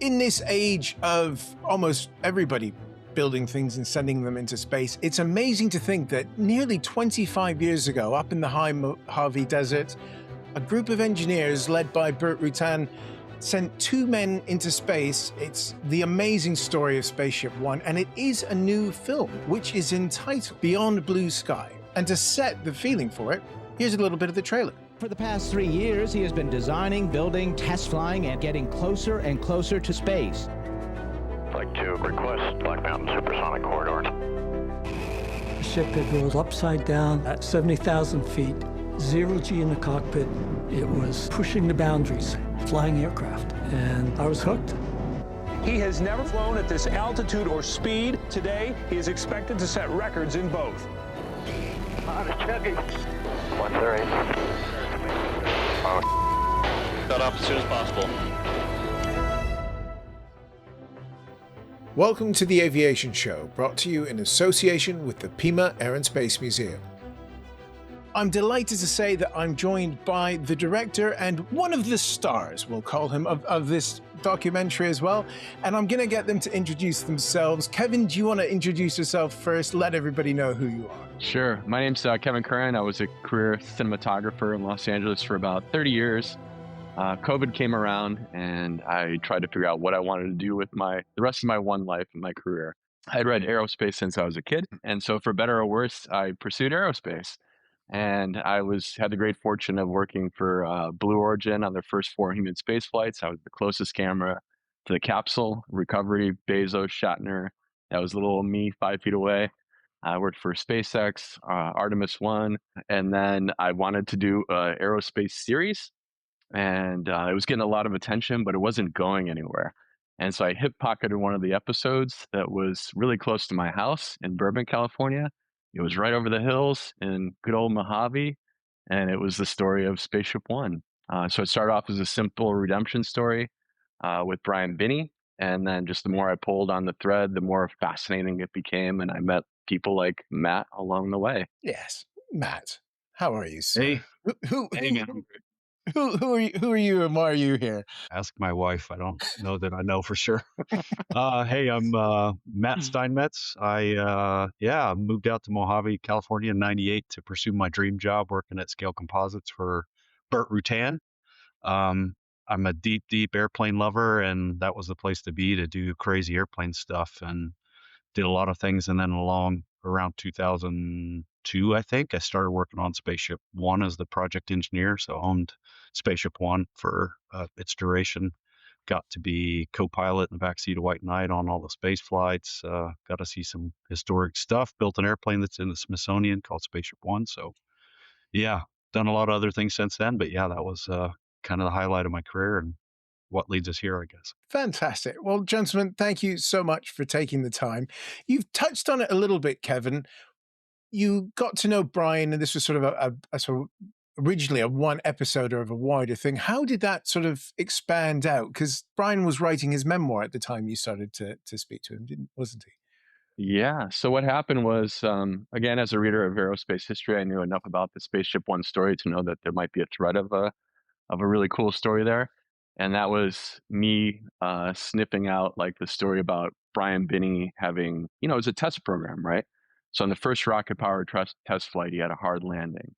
In this age of almost everybody building things and sending them into space, it's amazing to think that nearly 25 years ago, up in the high Mojave Desert, a group of engineers led by Burt Rutan sent two men into space. It's the amazing story of SpaceShipOne, and it is a new film, which is entitled Beyond Blue Sky. And to set the feeling for it, here's a little bit of the trailer. For the past 3 years, he has been designing, building, test flying, and getting closer and closer to space. I'd like to request Black Mountain Supersonic Corridor. The ship had rolled upside down at 70,000 feet, zero G in the cockpit. It was pushing the boundaries, flying aircraft, and I was hooked. He has never flown at this altitude or speed. Today, he is expected to set records in both. One thirty. Cut off as soon as possible. Welcome to the Aviation Show, brought to you in association with the Pima Air and Space Museum. I'm delighted to say that I'm joined by the director and one of the stars, we'll call him, of this documentary as well. And I'm going to get them to introduce themselves. Kevin, do you want to introduce yourself first? Let everybody know who you are. Sure. My name's Kevin Curran. I was a career cinematographer in Los Angeles for about 30 years. COVID came around and I tried to figure out what I wanted to do with the rest of my one life and my career. I had read aerospace since I was a kid. And so for better or worse, I pursued aerospace. And I had the great fortune of working for Blue Origin on their first 4 human space flights. I was the closest camera to the capsule, recovery, Bezos, Shatner. That was little old me 5 feet away. I worked for SpaceX, Artemis 1, and then I wanted to do an aerospace series. And it was getting a lot of attention, but it wasn't going anywhere. And so I hip-pocketed one of the episodes that was really close to my house in Burbank, California. It was right over the hills in good old Mojave, and it was the story of SpaceShipOne. So it started off as a simple redemption story with Brian Binney, and then just the more I pulled on the thread, the more fascinating it became, and I met people like Matt along the way. Yes, Matt. How are you, sir? Hey. Hey, man. Who are you and why are you here? Ask my wife. I don't know that I know for sure. Hey, I'm Matt Stinemetze. I moved out to Mojave, California in 98 to pursue my dream job working at Scale Composites for Burt Rutan. I'm a deep airplane lover, and that was the place to be to do crazy airplane stuff, and did a lot of things. And then around 2002, I think, I started working on SpaceShipOne as the project engineer. So I owned SpaceShipOne for its duration. Got to be co-pilot in the backseat of White Knight on all the space flights. Got to see some historic stuff. Built an airplane that's in the Smithsonian called SpaceShipOne. So yeah, done a lot of other things since then. But yeah, that was kind of the highlight of my career and what leads us here, I guess. Fantastic. Well, gentlemen, thank you so much for taking the time. You've touched on it a little bit, Kevin. You got to know Brian, and this was sort of a sort of originally a one episode of a wider thing. How did that sort of expand out? Because Brian was writing his memoir at the time you started to speak to him, wasn't he? Yeah. So what happened was, again, as a reader of aerospace history, I knew enough about the SpaceShipOne story to know that there might be a thread of a really cool story there. And that was me sniffing out like the story about Brian Binney having, it was a test program, right? So on the first rocket-powered test flight, he had a hard landing.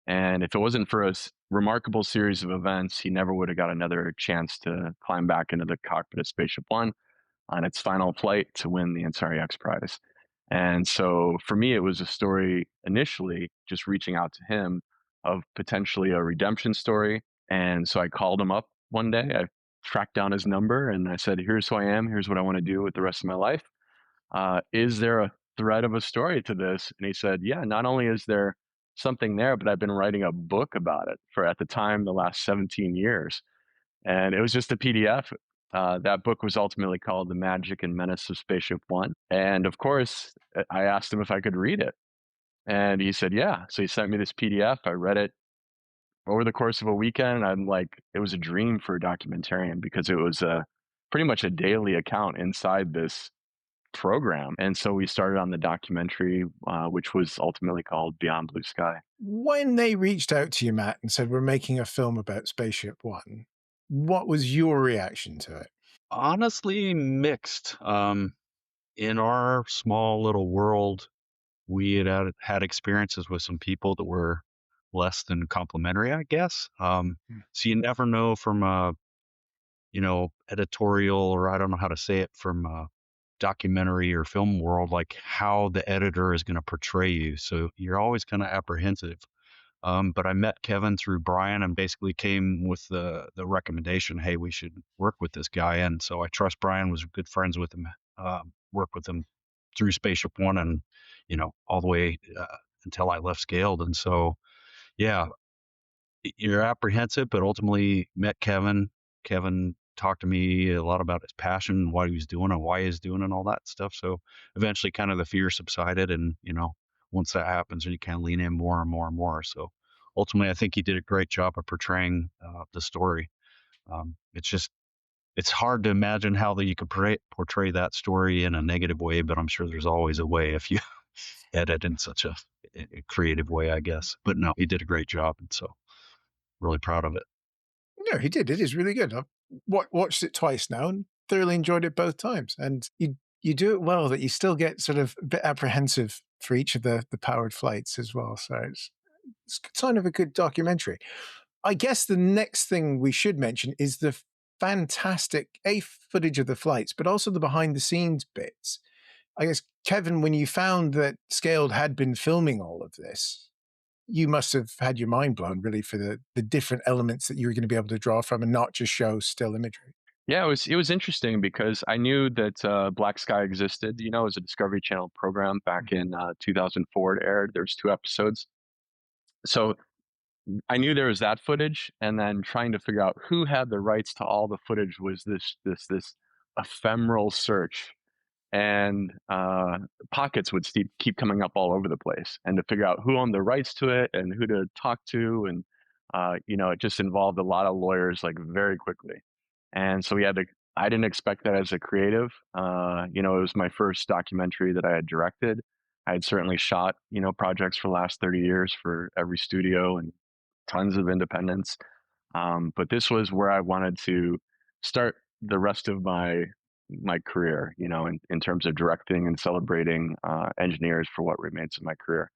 And if it wasn't for a remarkable series of events, he never would have got another chance to climb back into the cockpit of SpaceShipOne on its final flight to win the Ansari X Prize. And so for me, it was a story initially just reaching out to him of potentially a redemption story. And so I called him up one day. I tracked down his number and I said, here's who I am. Here's what I want to do with the rest of my life. Is there a thread of a story to this? And he said, yeah, not only is there something there, but I've been writing a book about it for, at the time, the last 17 years. And it was just a PDF. That book was ultimately called The Magic and Menace of SpaceShipOne. And of course, I asked him if I could read it. And he said, yeah. So he sent me this PDF. I read it over the course of a weekend. I'm like, it was a dream for a documentarian because it was pretty much a daily account inside this program. And so we started on the documentary, which was ultimately called Beyond Blue Sky. When they reached out to you, Matt, and said, we're making a film about SpaceShipOne, what was your reaction to it? Honestly, mixed. In our small little world, we had experiences with some people that were less than complimentary, I guess. Mm. So you never know from a, editorial, or I don't know how to say it, from a documentary or film world, like how the editor is going to portray you. So you're always kind of apprehensive. But I met Kevin through Brian and basically came with the recommendation, hey, we should work with this guy. And so I trust Brian, was good friends with him, worked with him through SpaceShipOne and, all the way until I left Scaled. And so, yeah, you're apprehensive, but ultimately met Kevin. Kevin talked to me a lot about his passion, what he was doing and why he was doing and all that stuff. So eventually kind of the fear subsided, and, once that happens, you kind of lean in more and more and more. So ultimately, I think he did a great job of portraying the story. It's hard to imagine how you could portray that story in a negative way, but I'm sure there's always a way if you edit in such a creative way, I guess. But no, he did a great job, and so really proud of it. No, he did. It is really good. I've watched it twice now and thoroughly enjoyed it both times. And you do it well that you still get sort of a bit apprehensive for each of the powered flights as well. So it's kind of a good documentary. I guess the next thing we should mention is the fantastic footage of the flights, but also the behind the scenes bits. I guess, Kevin, when you found that Scaled had been filming all of this, you must have had your mind blown really for the different elements that you were going to be able to draw from and not just show still imagery. Yeah, it was interesting because I knew that Black Sky existed. It was a Discovery Channel program back in 2004. It aired. There was 2 episodes. So I knew there was that footage, and then trying to figure out who had the rights to all the footage was this ephemeral search, and pockets would keep coming up all over the place, and to figure out who owned the rights to it and who to talk to, and it just involved a lot of lawyers, like, very quickly. And so I didn't expect that as a creative. It was my first documentary that I had directed. I had certainly shot, projects for the last 30 years for every studio and tons of independence. But this was where I wanted to start the rest of my career, in terms of directing and celebrating engineers for what remains of my career.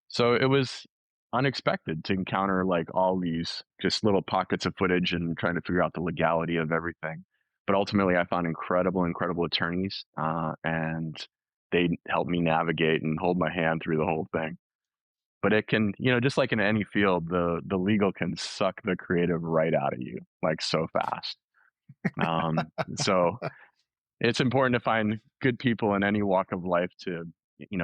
So it was unexpected to encounter like all these just little pockets of footage and trying to figure out the legality of everything. But ultimately, I found incredible attorneys, and they helped me navigate and hold my hand through the whole thing. But it can, just like in any field, the legal can suck the creative right out of you, like, so fast. So it's important to find good people in any walk of life to,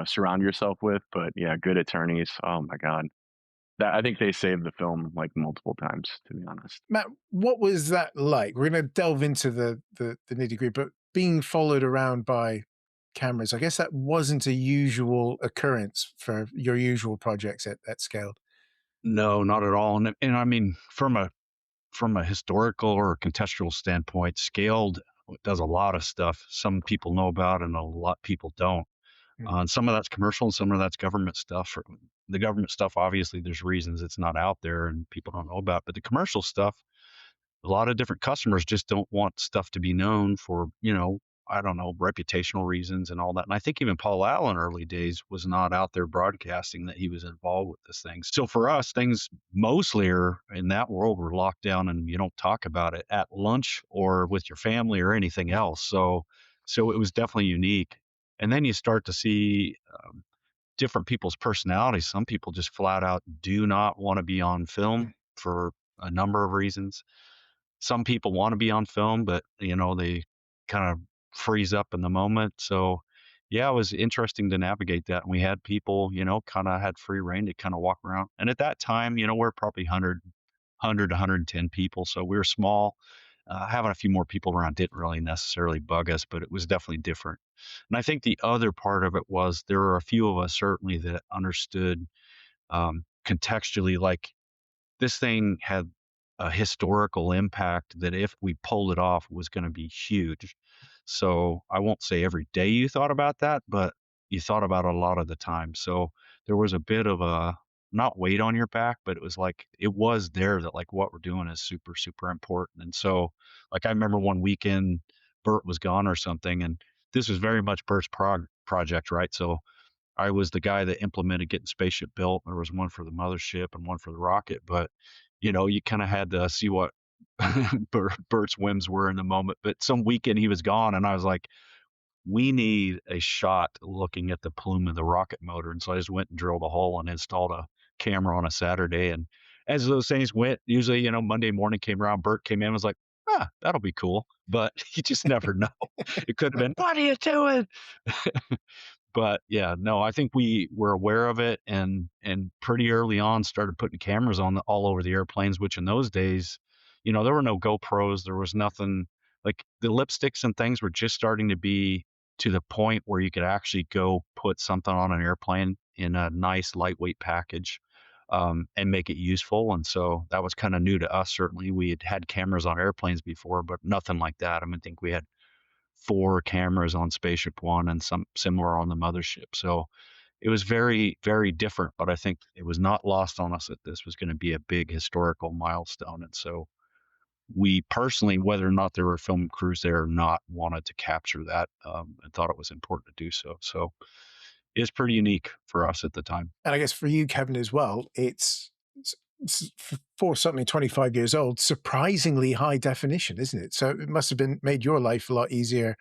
surround yourself with. But yeah, good attorneys. Oh my God. I think they saved the film like multiple times, to be honest. Matt, what was that like? We're going to delve into the nitty-gritty, but being followed around by cameras, I guess that wasn't a usual occurrence for your usual projects at Scaled. No, not at all. And I mean, from a historical or contextual standpoint, Scaled does a lot of stuff some people know about and a lot people don't. And some of that's commercial and some of that's government stuff. The government stuff, obviously, there's reasons it's not out there and people don't know about. But the commercial stuff, a lot of different customers just don't want stuff to be known for, I don't know, reputational reasons and all that. And I think even Paul Allen early days was not out there broadcasting that he was involved with this thing. So for us, things mostly are in that world were locked down and you don't talk about it at lunch or with your family or anything else. So it was definitely unique. And then you start to see different people's personalities. Some people just flat out do not want to be on film for a number of reasons. Some people want to be on film, but they kind of freeze up in the moment. So yeah, it was interesting to navigate that. And we had people, kind of had free reign to kind of walk around. And at that time, we're probably 100 to 110 people. So we were small. Having a few more people around didn't really necessarily bug us, but it was definitely different. And I think the other part of it was there were a few of us certainly that understood contextually, like this thing had a historical impact that if we pulled it off was going to be huge. So I won't say every day you thought about that, but you thought about it a lot of the time. So there was a bit of a not weight on your back, but it was like it was there that like what we're doing is super, super important. And so like I remember one weekend Burt was gone or something. And this was very much Burt's project, right? So I was the guy that implemented getting spaceship built. There was one for the mothership and one for the rocket, but you kind of had to see what Burt's whims were in the moment. But some weekend he was gone, and I was like, we need a shot looking at the plume of the rocket motor. And so I just went and drilled a hole and installed a camera on a Saturday. And as those things went, usually, Monday morning came around, Burt came in and was like, that'll be cool. But you just never know. It could have been, what are you doing? But yeah, no, I think we were aware of it and pretty early on started putting cameras on all over the airplanes, which in those days, there were no GoPros. There was nothing like the lipsticks and things were just starting to be to the point where you could actually go put something on an airplane in a nice lightweight package and make it useful. And so that was kind of new to us. Certainly we had cameras on airplanes before, but nothing like that. I think we had 4 cameras on SpaceShipOne and some similar on the mothership. So it was very, very different, but I think it was not lost on us that this was going to be a big historical milestone. And so we personally, whether or not there were film crews there or not, wanted to capture that and thought it was important to do so. So it's pretty unique for us at the time. And I guess for you, Kevin, as well, it's for something 25 years old, surprisingly high definition, isn't it? So it must have made your life a lot easier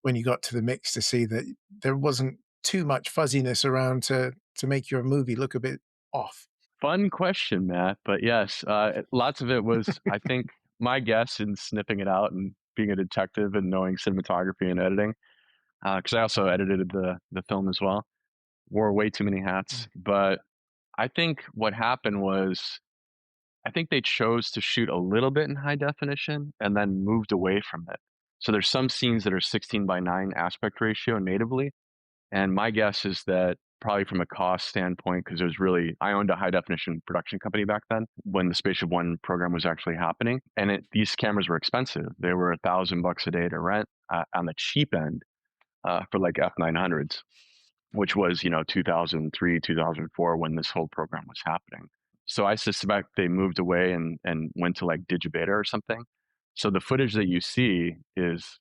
when you got to the mix to see that there wasn't too much fuzziness around to make your movie look a bit off. Fun question, Matt. But yes, lots of it was, I think, my guess in sniffing it out and being a detective and knowing cinematography and editing, because I also edited the film as well. Wore way too many hats. But I think what happened was, I think they chose to shoot a little bit in high definition and then moved away from it. So there's some scenes that are 16:9 aspect ratio natively. And my guess is that probably from a cost standpoint, because I owned a high definition production company back then when the SpaceShipOne program was actually happening. And these cameras were expensive. They were $1,000 a day to rent on the cheap end for like F900s, which was, 2003, 2004 when this whole program was happening. So I suspect they moved away and went to like Digibeta or something. So the footage that you see is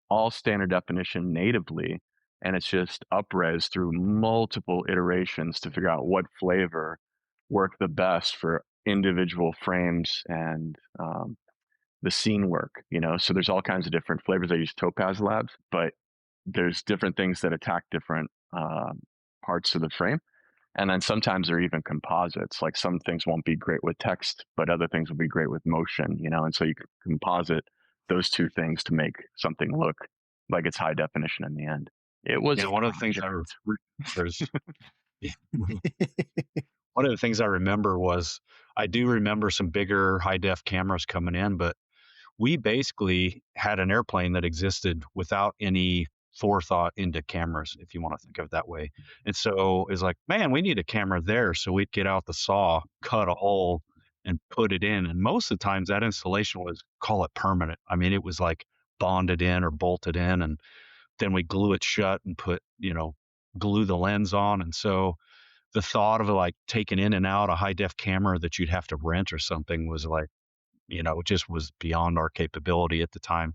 all standard definition natively, and it's just up-res through multiple iterations to figure out what flavor worked the best for individual frames and the scene work, So there's all kinds of different flavors. I use Topaz Labs, but there's different things that attack different parts of the frame. And then sometimes they're even composites. Like some things won't be great with text, but other things will be great with motion, And so you can composite those two things to make something look like it's high definition in the end. It was one of the things one of the things I remember was I do remember some bigger high def cameras coming in, but we basically had an airplane that existed without any forethought into cameras, if you want to think of it that way. And so it's like, man, we need a camera there. So we'd get out the saw, cut a hole and put it in. And most of the times that installation was, call it permanent. It was like bonded in or bolted in, and then we glue it shut and put, glue the lens on. And so the thought of like taking in and out a high def camera that you'd have to rent or something was like, it just was beyond our capability at the time.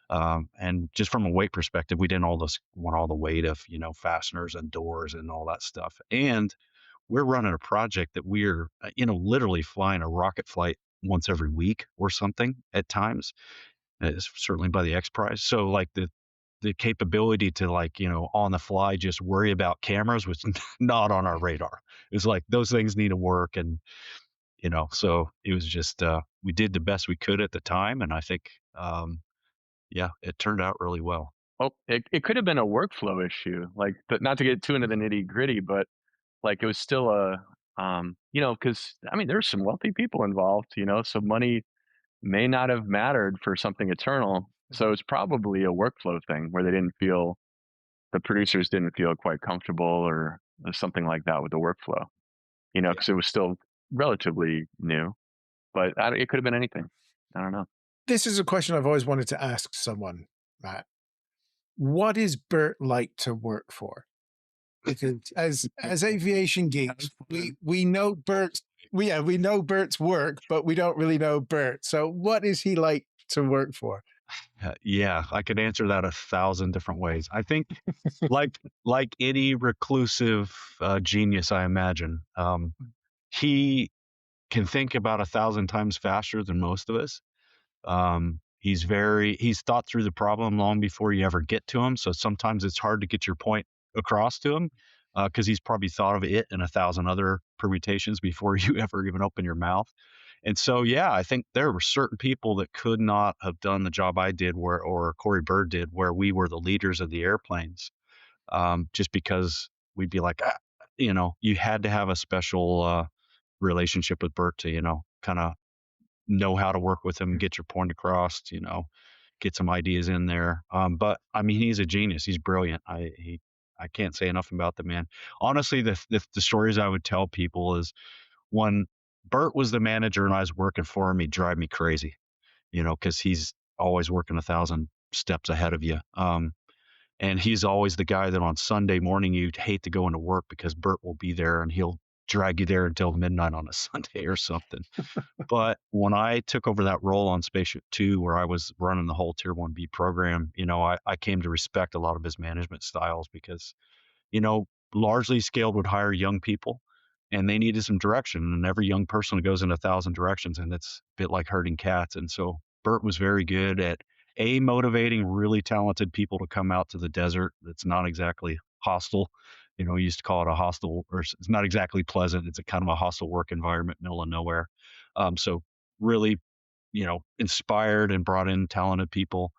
And just from a weight perspective, we didn't want all the weight of, fasteners and doors and all that stuff. And we're running a project that we're, literally flying a rocket flight once every week or something at times. It's certainly by the X Prize. So like the capability to like, on the fly, just worry about cameras was not on our radar. It was like, those things need to work. And, so it was just, we did the best we could at the time. And I think, it turned out really well. Oh, it could have been a workflow issue, like, but not to get too into the nitty gritty, but like it was still because there's some wealthy people involved, so money may not have mattered for something eternal. So it's probably a workflow thing where the producers didn't feel quite comfortable or something like that with the workflow, because it was still relatively new, but it could have been anything. I don't know. This is a question I've always wanted to ask someone, Matt. What is Burt like to work for? Because as aviation geeks, we know Burt's we know Burt's work, but we don't really know Burt. So what is he like to work for? Yeah, I could answer that 1,000 different ways. I think, like any reclusive genius, I imagine, he can think about 1,000 times faster than most of us. He's thought through the problem long before you ever get to him. So sometimes it's hard to get your point across to him because he's probably thought of it in 1,000 other permutations before you ever even open your mouth. And so, yeah, I think there were certain people that could not have done the job I did or Corey Bird did, where we were the leaders of the airplanes, just because we'd be like, you had to have a special relationship with Burt to, kind of know how to work with him, get your point across, get some ideas in there. But I mean, he's a genius. He's brilliant. I can't say enough about the man. Honestly, the stories I would tell people is when Burt was the manager and I was working for him, he'd drive me crazy, because he's always working 1,000 steps ahead of you. And he's always the guy that on Sunday morning you'd hate to go into work because Burt will be there and he'll drag you there until midnight on a Sunday or something. But when I took over that role on Spaceship Two, where I was running the whole Tier 1B program, I came to respect a lot of his management styles because, largely Scaled would hire young people and they needed some direction. And every young person goes in 1,000 directions and it's a bit like herding cats. And so Burt was very good at motivating really talented people to come out to the desert. That's not exactly hostile. We used to call it a hostile, or it's not exactly pleasant. It's a kind of a hostile work environment, middle of nowhere. So really, inspired and brought in talented people,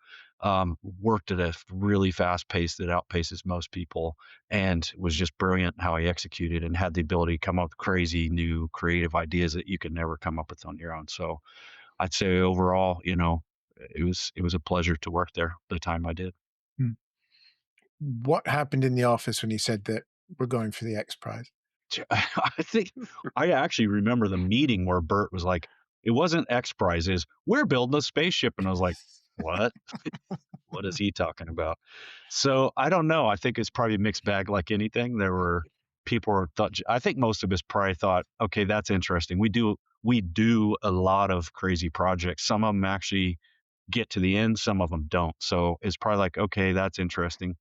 worked at a really fast pace that outpaces most people, and was just brilliant how he executed and had the ability to come up with crazy new creative ideas that you could never come up with on your own. So I'd say overall, it was a pleasure to work there the time I did. What happened in the office when you said that we're going for the X Prize? I think I actually remember the meeting where Burt was like, it wasn't X Prizes, we're building a spaceship. And I was like, what? What is he talking about? So I don't know. I think it's probably a mixed bag like anything. There were people who thought, I think most of us probably thought, okay, that's interesting. We do a lot of crazy projects. Some of them actually get to the end, some of them don't. So it's probably like, okay, that's interesting.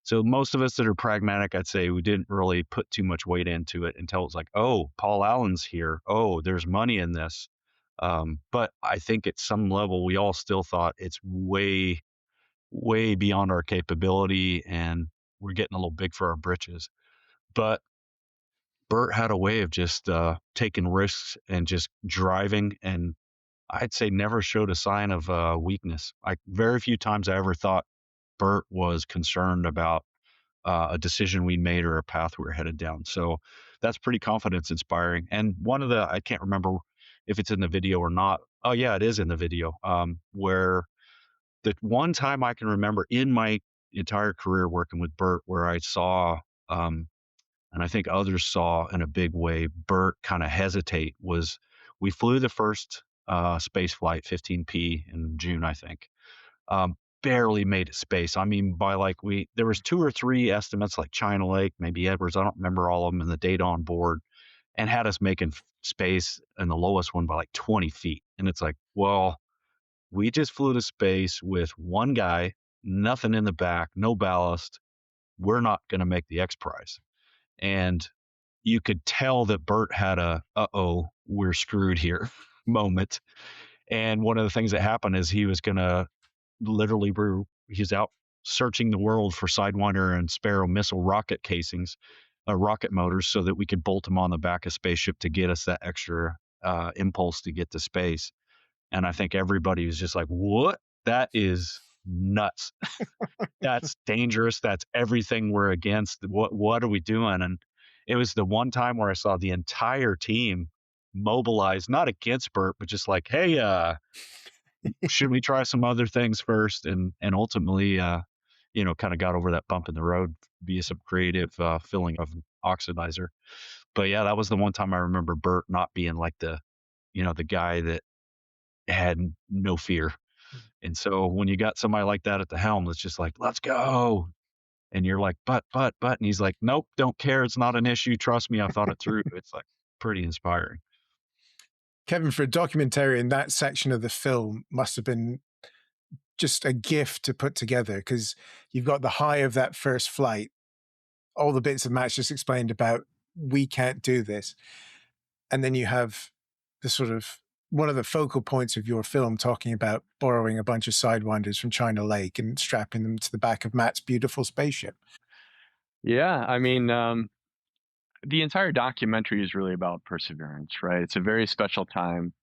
So most of us that are pragmatic, I'd say we didn't really put too much weight into it until it was like, oh, Paul Allen's here. Oh, there's money in this. But I think at some level, we all still thought it's way, way beyond our capability and we're getting a little big for our britches. But Burt had a way of just taking risks and just driving, and I'd say never showed a sign of weakness. Very few times I ever thought Burt was concerned about a decision we made or a path we were headed down. So that's pretty confidence inspiring. And I can't remember if it's in the video or not. Oh yeah, it is in the video. Where the one time I can remember in my entire career working with Burt where I saw, and I think others saw in a big way, Burt kind of hesitate was we flew the first space flight 15P in June, I think. Barely made it space. I mean, there was 2 or 3 estimates like China Lake, maybe Edwards. I don't remember all of them, and the data on board, and had us making space and the lowest one by like 20 feet. And it's like, well, we just flew to space with one guy, nothing in the back, no ballast. We're not going to make the X Prize. And you could tell that Burt had a, uh-oh, we're screwed here moment. And one of the things that happened is he was going to literally, he's out searching the world for Sidewinder and Sparrow missile rocket casings, rocket motors, so that we could bolt them on the back of spaceship to get us that extra impulse to get to space. And I think everybody was just like, what? That is nuts. That's dangerous. That's everything we're against. What are we doing? And it was the one time where I saw the entire team mobilize, not against Burt, but just like, hey, should we try some other things first? And ultimately, kind of got over that bump in the road via some creative filling of oxidizer. But yeah, that was the one time I remember Burt not being like the guy that had no fear. And so when you got somebody like that at the helm, it's just like, let's go. And you're like, but, and he's like, nope, don't care. It's not an issue. Trust me. I thought it through. It's like pretty inspiring. Kevin, for a documentarian, that section of the film must have been just a gift to put together, because you've got the high of that first flight, all the bits that Matt's just explained about we can't do this. And then you have the sort of one of the focal points of your film talking about borrowing a bunch of Sidewinders from China Lake and strapping them to the back of Matt's beautiful spaceship. Yeah, I mean, the entire documentary is really about perseverance, right? It's a very special time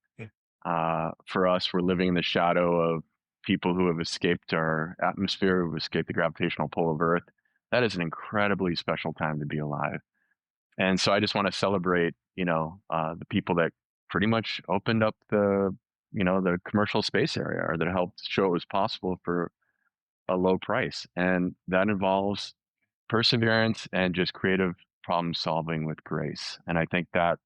for us. We're living in the shadow of people who have escaped our atmosphere, who have escaped the gravitational pull of Earth. That is an incredibly special time to be alive. And so I just want to celebrate, the people that pretty much opened up the commercial space area, or that helped show it was possible for a low price. And that involves perseverance and just creative problem solving with grace. And I think that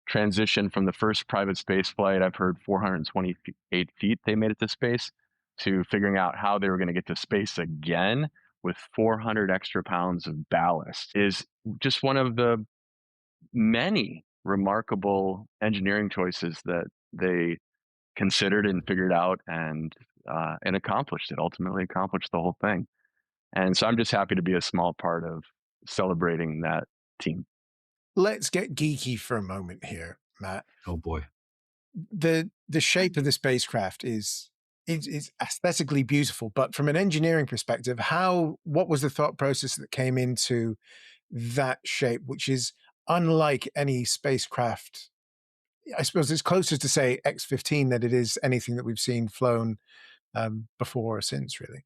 transition from the first private space flight, I've heard 428 feet they made it to space, to figuring out how they were going to get to space again with 400 extra pounds of ballast, is just one of the many remarkable engineering choices that they considered and figured out and accomplished it, ultimately accomplished the whole thing. And so I'm just happy to be a small part of celebrating that team. Let's get geeky for a moment here, Matt. Oh boy. The shape of the spacecraft is aesthetically beautiful, but from an engineering perspective, what was the thought process that came into that shape, which is unlike any spacecraft? I suppose it's closer to say X-15 than it is anything that we've seen flown before or since, really.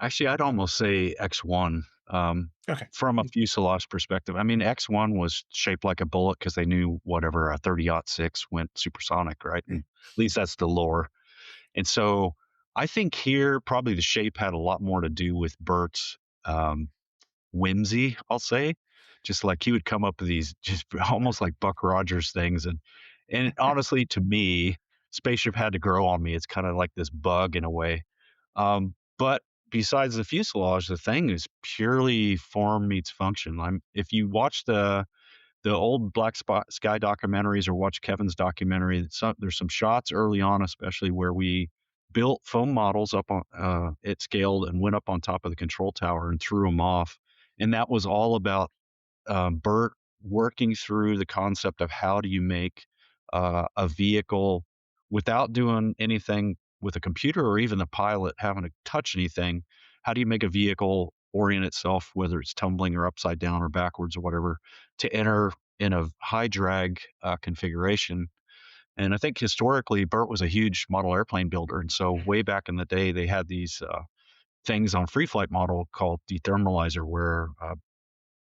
Actually, I'd almost say X1. Okay. From a fuselage perspective, I mean, X1 was shaped like a bullet because they knew whatever a 30-06 went supersonic, right? And at least that's the lore. And so I think here probably the shape had a lot more to do with Burt's whimsy, I'll say. Just like he would come up with these just almost like Buck Rogers things. And honestly, to me, spaceship had to grow on me. It's kind of like this bug in a way. But besides the fuselage, the thing is purely form meets function. If you watch the old Black Sky documentaries or watch Kevin's documentary, there's some shots early on, especially where we built foam models up on it scaled and went up on top of the control tower and threw them off. And that was all about Burt working through the concept of how do you make a vehicle without doing anything with a computer or even the pilot having to touch anything. How do you make a vehicle orient itself, whether it's tumbling or upside down or backwards or whatever, to enter in a high drag configuration? And I think historically, Burt was a huge model airplane builder. And so way back in the day, they had these things on free flight model called dethermalizer, where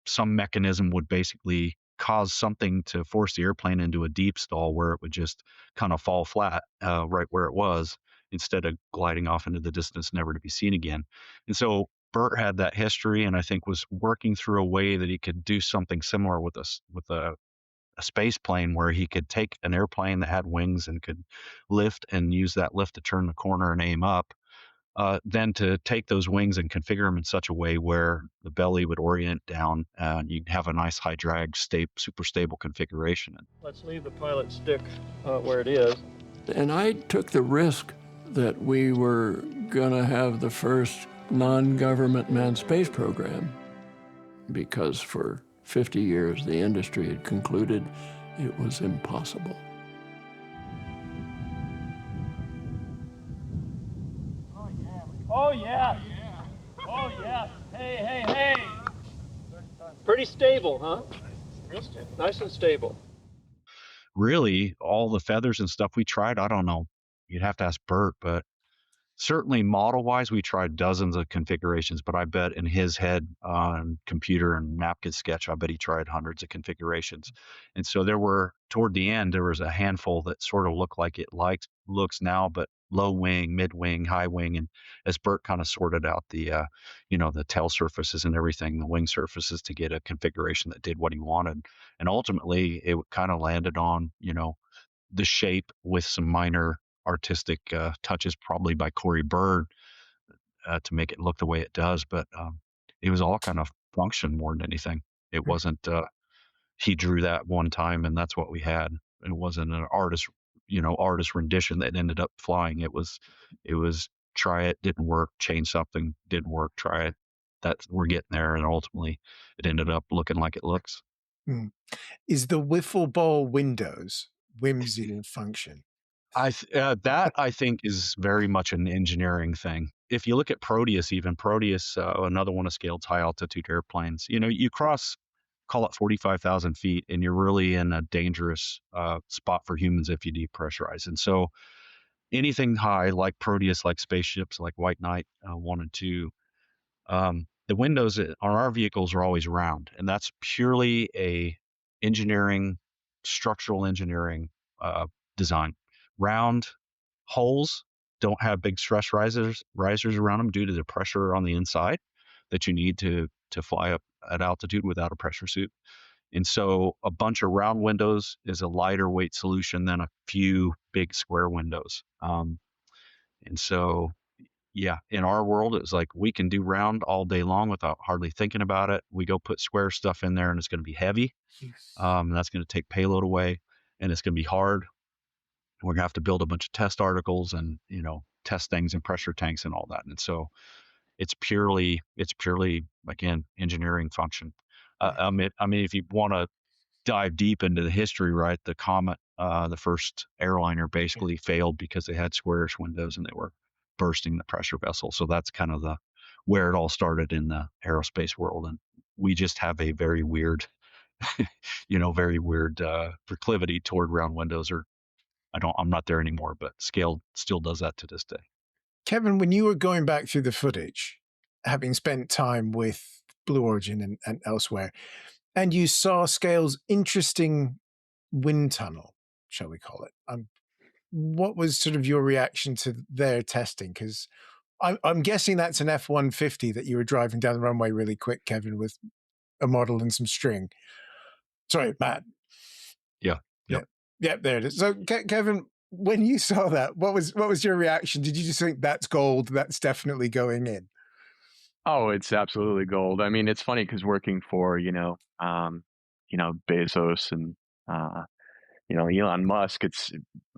some mechanism would basically cause something to force the airplane into a deep stall where it would just kind of fall flat right where it was, instead of gliding off into the distance, never to be seen again. And so Burt had that history, and I think was working through a way that he could do something similar with a space plane, where he could take an airplane that had wings and could lift and use that lift to turn the corner and aim up, then to take those wings and configure them in such a way where the belly would orient down and you'd have a nice high drag, super stable configuration. Let's leave the pilot stick where it is. And I took the risk that we were going to have the first non-government manned space program, because for 50 years the industry had concluded it was impossible. Oh, yeah. Oh, yeah. Hey. Pretty stable, huh? Real stable. Nice and stable. Really, all the feathers and stuff we tried, I don't know. You'd have to ask Burt, but certainly model-wise, we tried dozens of configurations, but I bet in his head on computer and napkin sketch, I bet he tried hundreds of configurations. And so toward the end, there was a handful that sort of looked like it looks now, but low wing, mid wing, high wing. And as Burt kind of sorted out the tail surfaces and everything, the wing surfaces, to get a configuration that did what he wanted. And ultimately it kind of landed on, the shape with some minor artistic touches, probably by Corey Bird, to make it look the way it does. But it was all kind of function more than anything. It wasn't, he drew that one time and that's what we had. It wasn't an artist rendition that ended up flying. It was try it, didn't work, change something, didn't work, try it. We're getting there, and ultimately it ended up looking like it looks. Is the wiffle ball windows whimsy in function? That I think is very much an engineering thing. If you look at Proteus, another one of scaled high altitude airplanes, you cross, call it 45,000 feet, and you're really in a dangerous spot for humans if you depressurize. And so anything high, like Proteus, like spaceships, like White Knight 1 and 2, the windows on our vehicles are always round, and that's purely a structural engineering design. Round holes don't have big stress risers around them due to the pressure on the inside that you need to fly up at altitude without a pressure suit. And so a bunch of round windows is a lighter weight solution than a few big square windows. And so, yeah, in our world, it's like we can do round all day long without hardly thinking about it. We go put square stuff in there, and it's going to be heavy. That's going to take payload away, and it's going to be hard. We're going to have to build a bunch of test articles and, test things in pressure tanks and all that. And so it's purely again, engineering function. I mean, if you want to dive deep into the history, right, the Comet, the first airliner basically failed because they had squarish windows and they were bursting the pressure vessel. So that's kind of where it all started in the aerospace world. And we just have a very weird, proclivity toward round windows, or I'm not there anymore, but scale still does that to this day. Kevin, when you were going back through the footage, having spent time with Blue Origin and elsewhere, and you saw Scale's interesting wind tunnel, shall we call it, what was sort of your reaction to their testing? Because I'm guessing that's an F-150 that you were driving down the runway really quick, Kevin, with a model and some string. Sorry, Matt. Yeah. Yeah, there it is. So, Kevin, when you saw that, what was your reaction? Did you just think that's gold? That's definitely going in? Oh, it's absolutely gold. I mean, it's funny because working for Bezos and Elon Musk,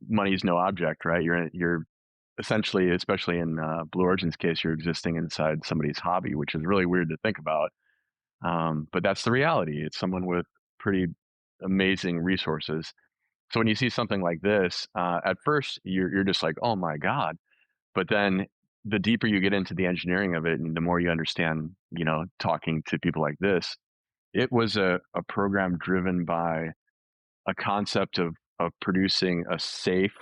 money's no object, right? You're essentially, especially in Blue Origin's case, you're existing inside somebody's hobby, which is really weird to think about. But that's the reality. It's someone with pretty amazing resources. So when you see something like this, at first you're just like, oh my God. But then the deeper you get into the engineering of it and the more you understand, talking to people like this, it was a program driven by a concept of producing a safe,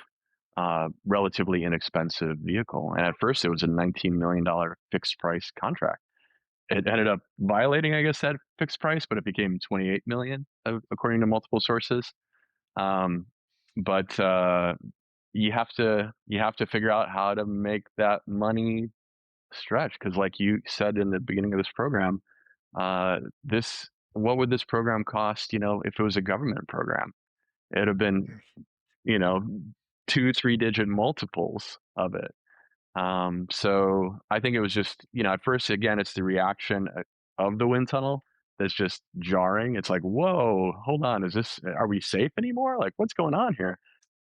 relatively inexpensive vehicle. And at first it was a $19 million fixed price contract. It ended up violating, I guess, that fixed price, but it became 28 million according to multiple sources. But you have to figure out how to make that money stretch, because like you said in the beginning of this program, what would this program cost, if it was a government program? It'd have been 2-3 digit multiples of it. So I think it was just, at first, again, it's the reaction of the wind tunnel that's just jarring. It's like, whoa, hold on, are we safe anymore? Like, what's going on here?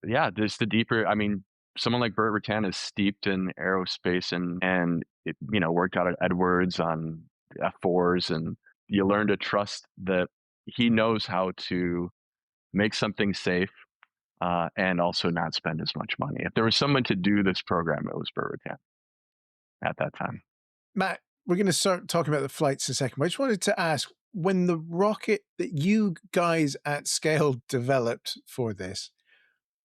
But yeah, there's the deeper, I mean, someone like Burt Rutan is steeped in aerospace and it, worked out at Edwards on F4s, and you learn to trust that he knows how to make something safe and also not spend as much money. If there was someone to do this program, it was Burt Rutan at that time. Matt, we're going to start talking about the flights in a second. I just wanted to ask, when the rocket that you guys at Scale developed for this,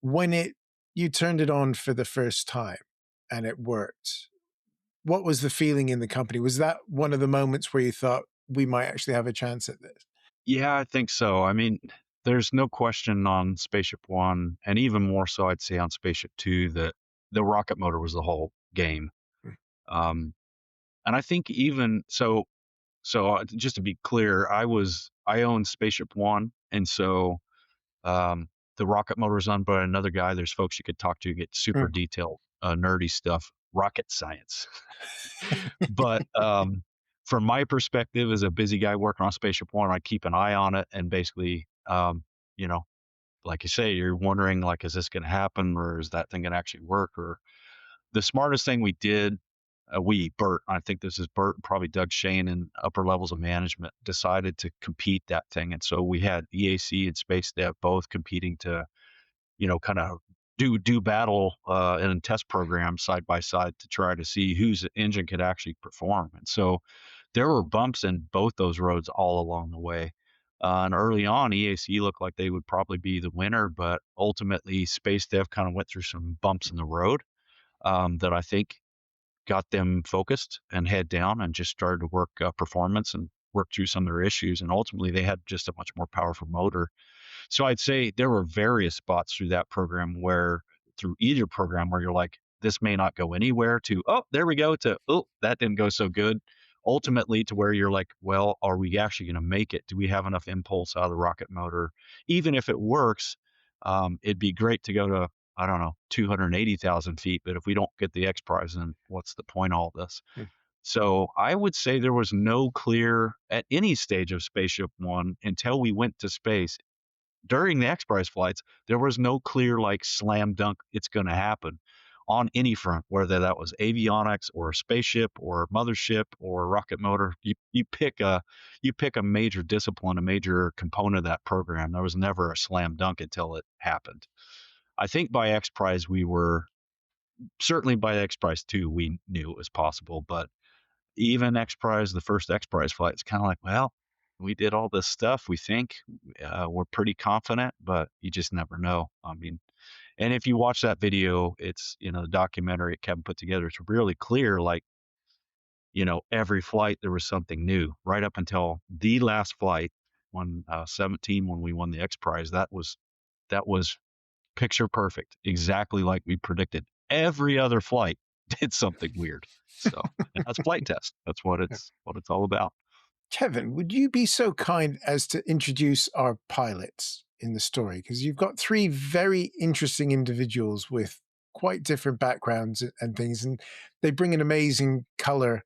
when you turned it on for the first time and it worked, what was the feeling in the company? Was that one of the moments where you thought we might actually have a chance at this? Yeah, I think so. I mean, there's no question on SpaceShipOne, and even more so, I'd say, on SpaceShipTwo, that the rocket motor was the whole game. And I think even so just to be clear, I owned SpaceShipOne, and so the rocket motor is owned by another guy. There's folks you could talk to, get super detailed, nerdy stuff, rocket science. But from my perspective, as a busy guy working on SpaceShipOne, I keep an eye on it, and basically, like you say, you're wondering, like, is this going to happen, or is that thing going to actually work? Or the smartest thing we did, Burt, I think this is Burt, probably Doug Shane and upper levels of management decided to compete that thing. And so we had EAC and Space Dev both competing to, kind of do battle and test programs side by side to try to see whose engine could actually perform. And so there were bumps in both those roads all along the way. And early on, EAC looked like they would probably be the winner, but ultimately Space Dev kind of went through some bumps in the road that I think got them focused and head down and just started to work performance and work through some of their issues. And ultimately, they had just a much more powerful motor. So I'd say there were various spots through that program through either program where you're like, this may not go anywhere, to, oh, there we go, to, oh, that didn't go so good. Ultimately to where you're like, well, are we actually going to make it? Do we have enough impulse out of the rocket motor? Even if it works, it'd be great to go to, I don't know, 280,000 feet. But if we don't get the X Prize, then what's the point of all this? So I would say there was no clear, at any stage of SpaceShipOne, until we went to space, during the X Prize flights, there was no clear, like, slam dunk, it's going to happen on any front, whether that was avionics or a spaceship or a mothership or a rocket motor. You pick a major discipline, a major component of that program. There was never a slam dunk until it happened. I think by X Prize, certainly by X Prize 2, we knew it was possible, but even X Prize, the first X Prize flight, it's kind of like, well, we did all this stuff. We think we're pretty confident, but you just never know. I mean, and if you watch that video, it's, the documentary Kevin put together, it's really clear, like, every flight there was something new right up until the last flight, 17, when we won the X Prize. That was picture perfect, exactly like we predicted. Every other flight did something weird. So that's flight test. That's what it's all about. Kevin, would you be so kind as to introduce our pilots in the story? Because you've got three very interesting individuals with quite different backgrounds and things, and they bring an amazing color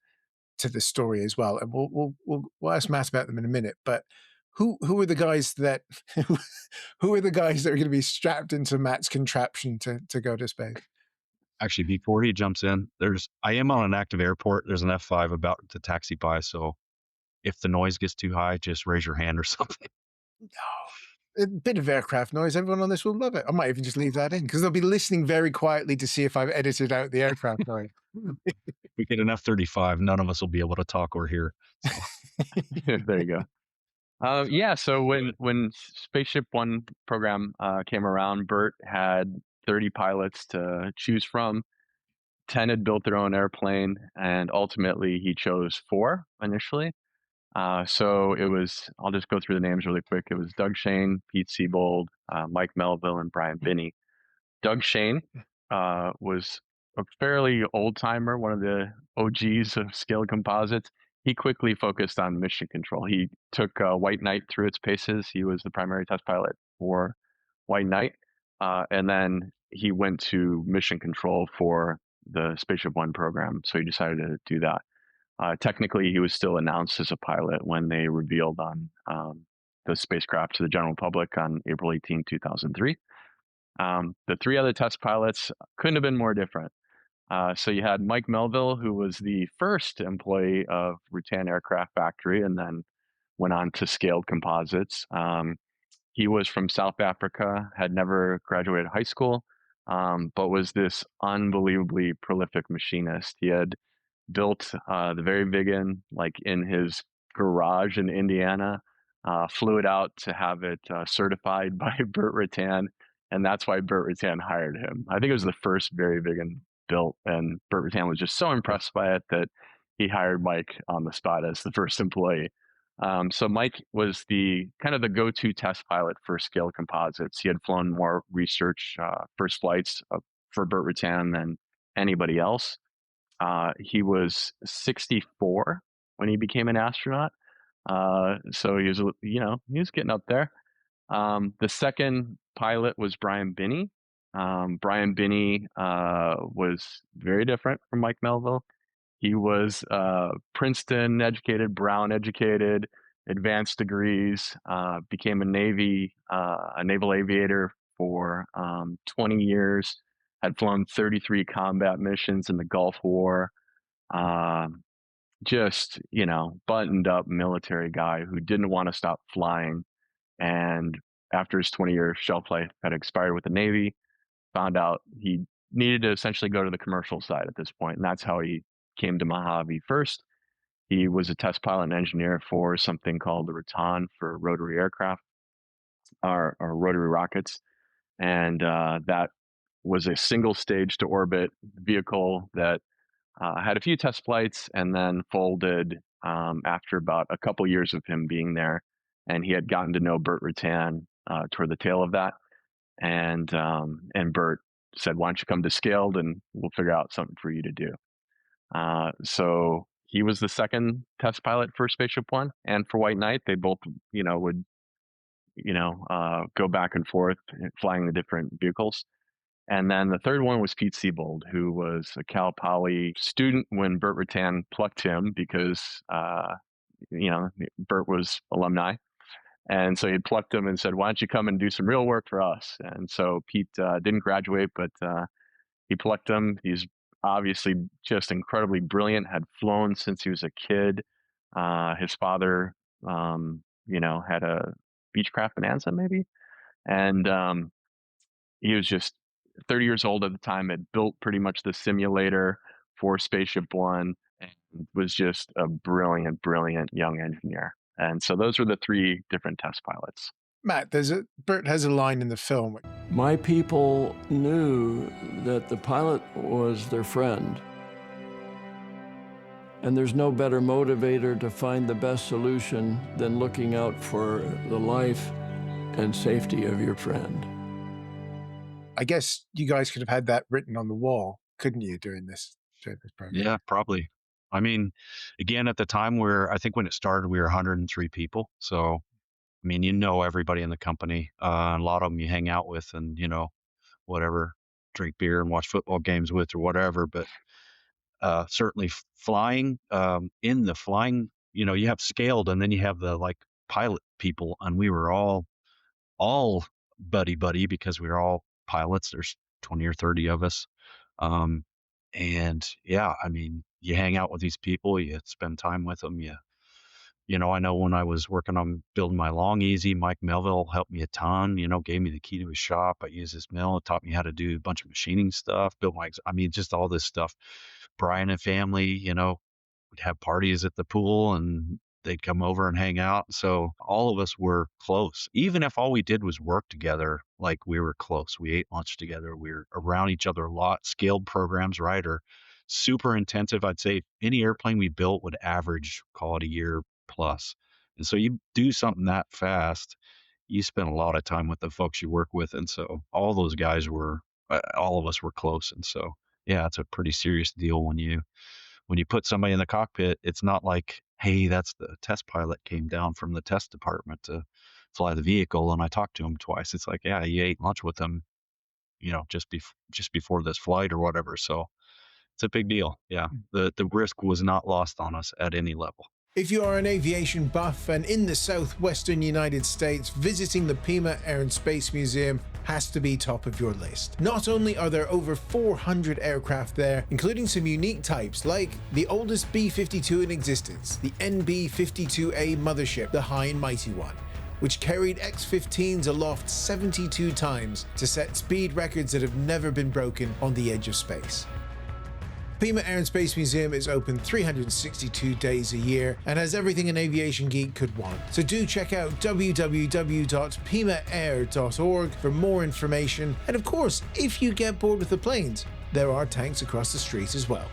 to the story as well. And we'll ask Matt about them in a minute. But who are the guys that who are the guys that are going to be strapped into Matt's contraption to go to space? Actually, before he jumps in, I am on an active airport. There's an F5 about to taxi by, so if the noise gets too high, just raise your hand or something. No, a bit of aircraft noise. Everyone on this will love it. I might even just leave that in because they'll be listening very quietly to see if I've edited out the aircraft noise. If we get an F-35, none of us will be able to talk or hear. So. There you go. So when SpaceShipOne program came around, Burt had 30 pilots to choose from. 10 had built their own airplane, and ultimately he chose 4 initially. So it was, I'll just go through the names really quick. It was Doug Shane, Pete Siebold, Mike Melville, and Brian Binney. Doug Shane was a fairly old timer, one of the OGs of scaled composites. He quickly focused on mission control. He took White Knight through its paces. He was the primary test pilot for White Knight. And then he went to mission control for the SpaceShipOne program. So he decided to do that. Technically, he was still announced as a pilot when they revealed on the spacecraft to the general public on April 18, 2003. The 3 other test pilots couldn't have been more different. So you had Mike Melville, who was the first employee of Rutan Aircraft Factory and then went on to Scaled Composites. He was from South Africa, had never graduated high school, but was this unbelievably prolific machinist. He had built the very big one, like in his garage in Indiana, flew it out to have it certified by Burt Rutan, and that's why Burt Rutan hired him. I think it was the first very big one built, and Burt Rutan was just so impressed by it that he hired Mike on the spot as the first employee. So Mike was the kind of the go-to test pilot for Scaled Composites. He had flown more research first flights for Burt Rutan than anybody else. He was 64 when he became an astronaut. So he was getting up there. The second pilot was Brian Binney. Brian Binney was very different from Mike Melville. He was Princeton educated, Brown educated, advanced degrees, became a naval aviator for 20 years, had flown 33 combat missions in the Gulf War. Just, buttoned up military guy who didn't want to stop flying. And after his 20-year shelf life had expired with the Navy, found out he needed to essentially go to the commercial side at this point. And that's how he came to Mojave first. He was a test pilot and engineer for something called the Rutan for rotary aircraft or rotary rockets. And that was a single stage to orbit vehicle that had a few test flights and then folded after about a couple years of him being there. And he had gotten to know Burt Rutan toward the tail of that. And Burt said, "Why don't you come to Scaled and we'll figure out something for you to do." So he was the second test pilot for SpaceShipOne and for White Knight. They both, would, go back and forth flying the different vehicles. And then the third one was Pete Siebold, who was a Cal Poly student when Burt Rutan plucked him because, Burt was alumni. And so he plucked him and said, "Why don't you come and do some real work for us?" And so Pete didn't graduate, but he plucked him. He's obviously just incredibly brilliant, had flown since he was a kid. His father, had a Beechcraft Bonanza maybe. And he was just 30 years old at the time, had built pretty much the simulator for SpaceShipOne and was just a brilliant, brilliant young engineer. And so those were the three different test pilots. Matt, Burt has a line in the film. My people knew that the pilot was their friend. And there's no better motivator to find the best solution than looking out for the life and safety of your friend. I guess you guys could have had that written on the wall, couldn't you, during this program? Yeah, probably. I mean, again, at the time I think when it started, we were 103 people. So, I mean, everybody in the company, a lot of them you hang out with and, whatever, drink beer and watch football games with or whatever. But certainly flying, in the flying, you have Scaled and then you have the pilot people. And we were all buddy because we were all pilots. There's 20 or 30 of us. And yeah, I mean, you hang out with these people, you spend time with them. I know when I was working on building my Long Easy, Mike Melville helped me a ton, gave me the key to his shop. I used his mill, taught me how to do a bunch of machining stuff, just all this stuff. Brian and family, would have parties at the pool and they'd come over and hang out. So all of us were close. Even if all we did was work together, we were close. We ate lunch together. We were around each other a lot. Scaled programs, right, are super intensive. I'd say any airplane we built would average, call it a year plus. And so you do something that fast, you spend a lot of time with the folks you work with. And so all those guys all of us were close. And so, yeah, it's a pretty serious deal when you put somebody in the cockpit. It's not like, hey, that's the test pilot came down from the test department to fly the vehicle and I talked to him twice. It's like, yeah, you ate lunch with him, just before this flight or whatever. So it's a big deal. Yeah. The risk was not lost on us at any level. If you are an aviation buff and in the southwestern United States, visiting the Pima Air and Space Museum has to be top of your list. Not only are there over 400 aircraft there, including some unique types like the oldest B-52 in existence, the NB-52A mothership, the High and Mighty one, which carried X-15s aloft 72 times to set speed records that have never been broken on the edge of space. Pima Air and Space Museum is open 362 days a year and has everything an aviation geek could want. So do check out www.pimaair.org for more information. And of course, if you get bored with the planes, there are tanks across the street as well.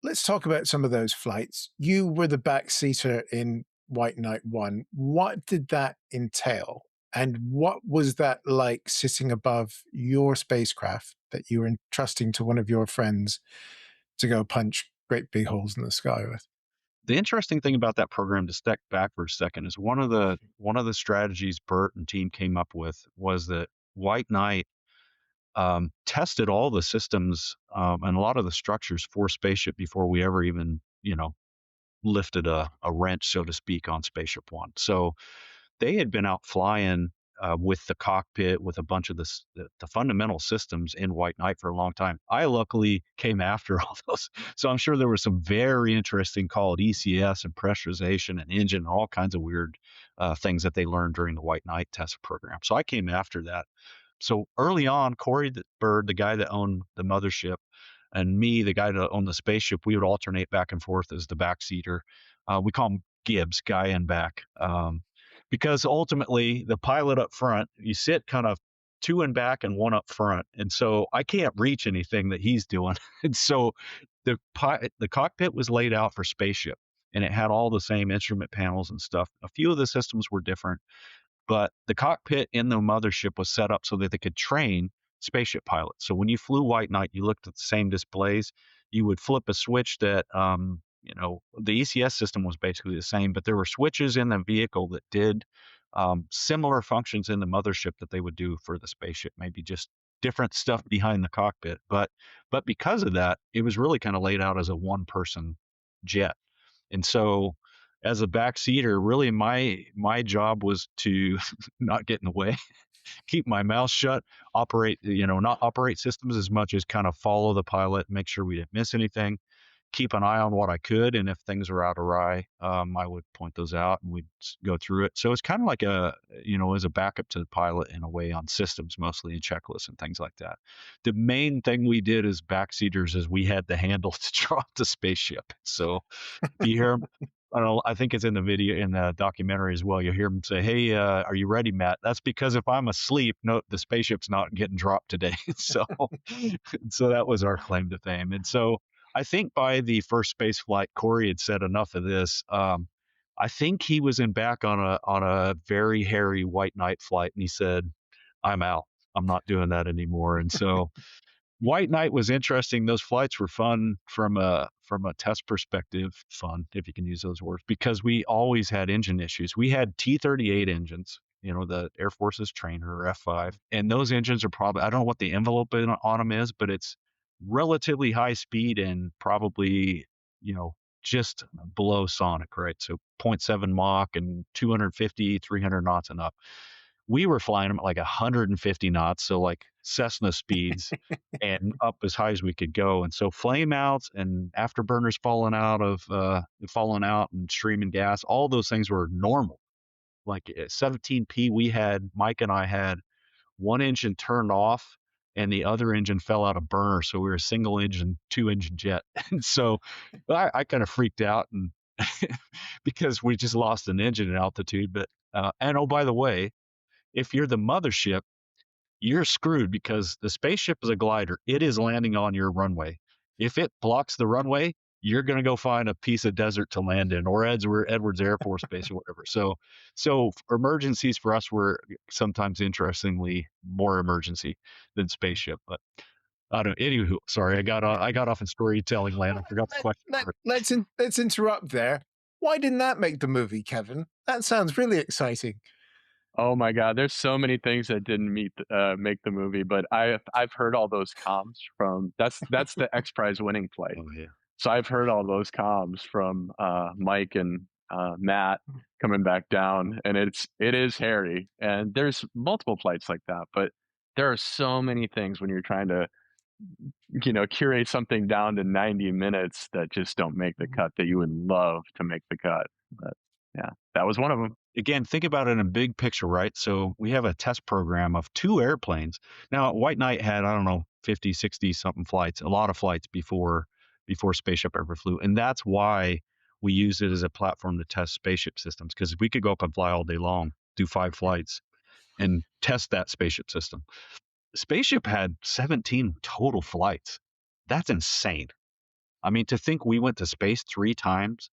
Let's talk about some of those flights. You were the backseater in White Knight 1. What did that entail? And what was that like sitting above your spacecraft that you were entrusting to one of your friends to go punch great big holes in the sky with? The interesting thing about that program, to step back for a second, is one of the strategies Burt and team came up with was that White Knight tested all the systems and a lot of the structures for Spaceship before we ever even, lifted a wrench, so to speak, on SpaceShipOne. So they had been out flying with the cockpit, with a bunch of the fundamental systems in White Knight for a long time. I luckily came after all those. So I'm sure there was some very interesting called ECS and pressurization and engine and all kinds of weird things that they learned during the White Knight test program. So I came after that. So early on, Corey Bird, the guy that owned the mothership, and me, the guy that owned the spaceship, we would alternate back and forth as the backseater. We call him Gibbs, guy in back. Because ultimately the pilot up front, you sit kind of two in back and one up front. And so I can't reach anything that he's doing. And so the cockpit was laid out for spaceship, and it had all the same instrument panels and stuff. A few of the systems were different, but the cockpit in the mothership was set up so that they could train spaceship pilots. So when you flew White Knight, you looked at the same displays. You would flip a switch that the ECS system was basically the same, but there were switches in the vehicle that did similar functions in the mothership that they would do for the spaceship, maybe just different stuff behind the cockpit. But because of that, it was really kind of laid out as a one-person jet. And so as a backseater, really my job was to not get in the way, keep my mouth shut, not operate systems as much as kind of follow the pilot, make sure we didn't miss anything, keep an eye on what I could, and if things were out awry, I would point those out and we'd go through it. So it's kind of like as a backup to the pilot in a way on systems, mostly in checklists and things like that. The main thing we did as backseaters is we had the handle to drop the spaceship. So if you hear him, I think it's in the video, in the documentary as well. You'll hear him say, "Hey, are you ready, Matt?" That's because if I'm asleep, no, the spaceship's not getting dropped today. So that was our claim to fame. And so I think by the first space flight, Corey had said enough of this. I think he was in back on a very hairy White Knight flight, and he said, "I'm out. I'm not doing that anymore." And so White Knight was interesting. Those flights were fun from a test perspective, fun, if you can use those words, because we always had engine issues. We had T-38 engines, the Air Force's trainer, or F5, and those engines are probably, I don't know what the envelope on them is, but it's relatively high speed and probably, just below sonic, right? So 0.7 Mach and 250, 300 knots and up. We were flying them at like 150 knots, so like Cessna speeds, and up as high as we could go. And so flame outs and afterburners falling out and streaming gas, all those things were normal. Like at 17P, Mike and I had one engine turned off and the other engine fell out of burner. So we were a single engine, 2-engine jet. And so I kind of freaked out and because we just lost an engine at altitude. But and oh, by the way, if you're the mothership, you're screwed because the spaceship is a glider. It is landing on your runway. If it blocks the runway, you're going to go find a piece of desert to land in, or Edwards Air Force Base or whatever. So emergencies for us were sometimes, interestingly, more emergency than spaceship. But I don't. Anywho, sorry, I got off in storytelling land. I forgot the question. Let's interrupt there. Why didn't that make the movie, Kevin? That sounds really exciting. Oh my God, there's so many things that didn't make the movie, but I've heard all those comms from that's the X Prize winning flight. Oh yeah. So I've heard all those comms from Mike and Matt coming back down, and it is hairy. And there's multiple flights like that, but there are so many things when you're trying to curate something down to 90 minutes that just don't make the cut that you would love to make the cut. But yeah, that was one of them. Again, think about it in a big picture, right? So we have a test program of 2 airplanes. Now, White Knight had, I don't know, 50, 60 something flights, a lot of flights before Spaceship ever flew. And that's why we use it as a platform to test spaceship systems, because we could go up and fly all day long, do 5 flights and test that spaceship system. Spaceship had 17 total flights. That's insane. I mean, to think we went to space 3 times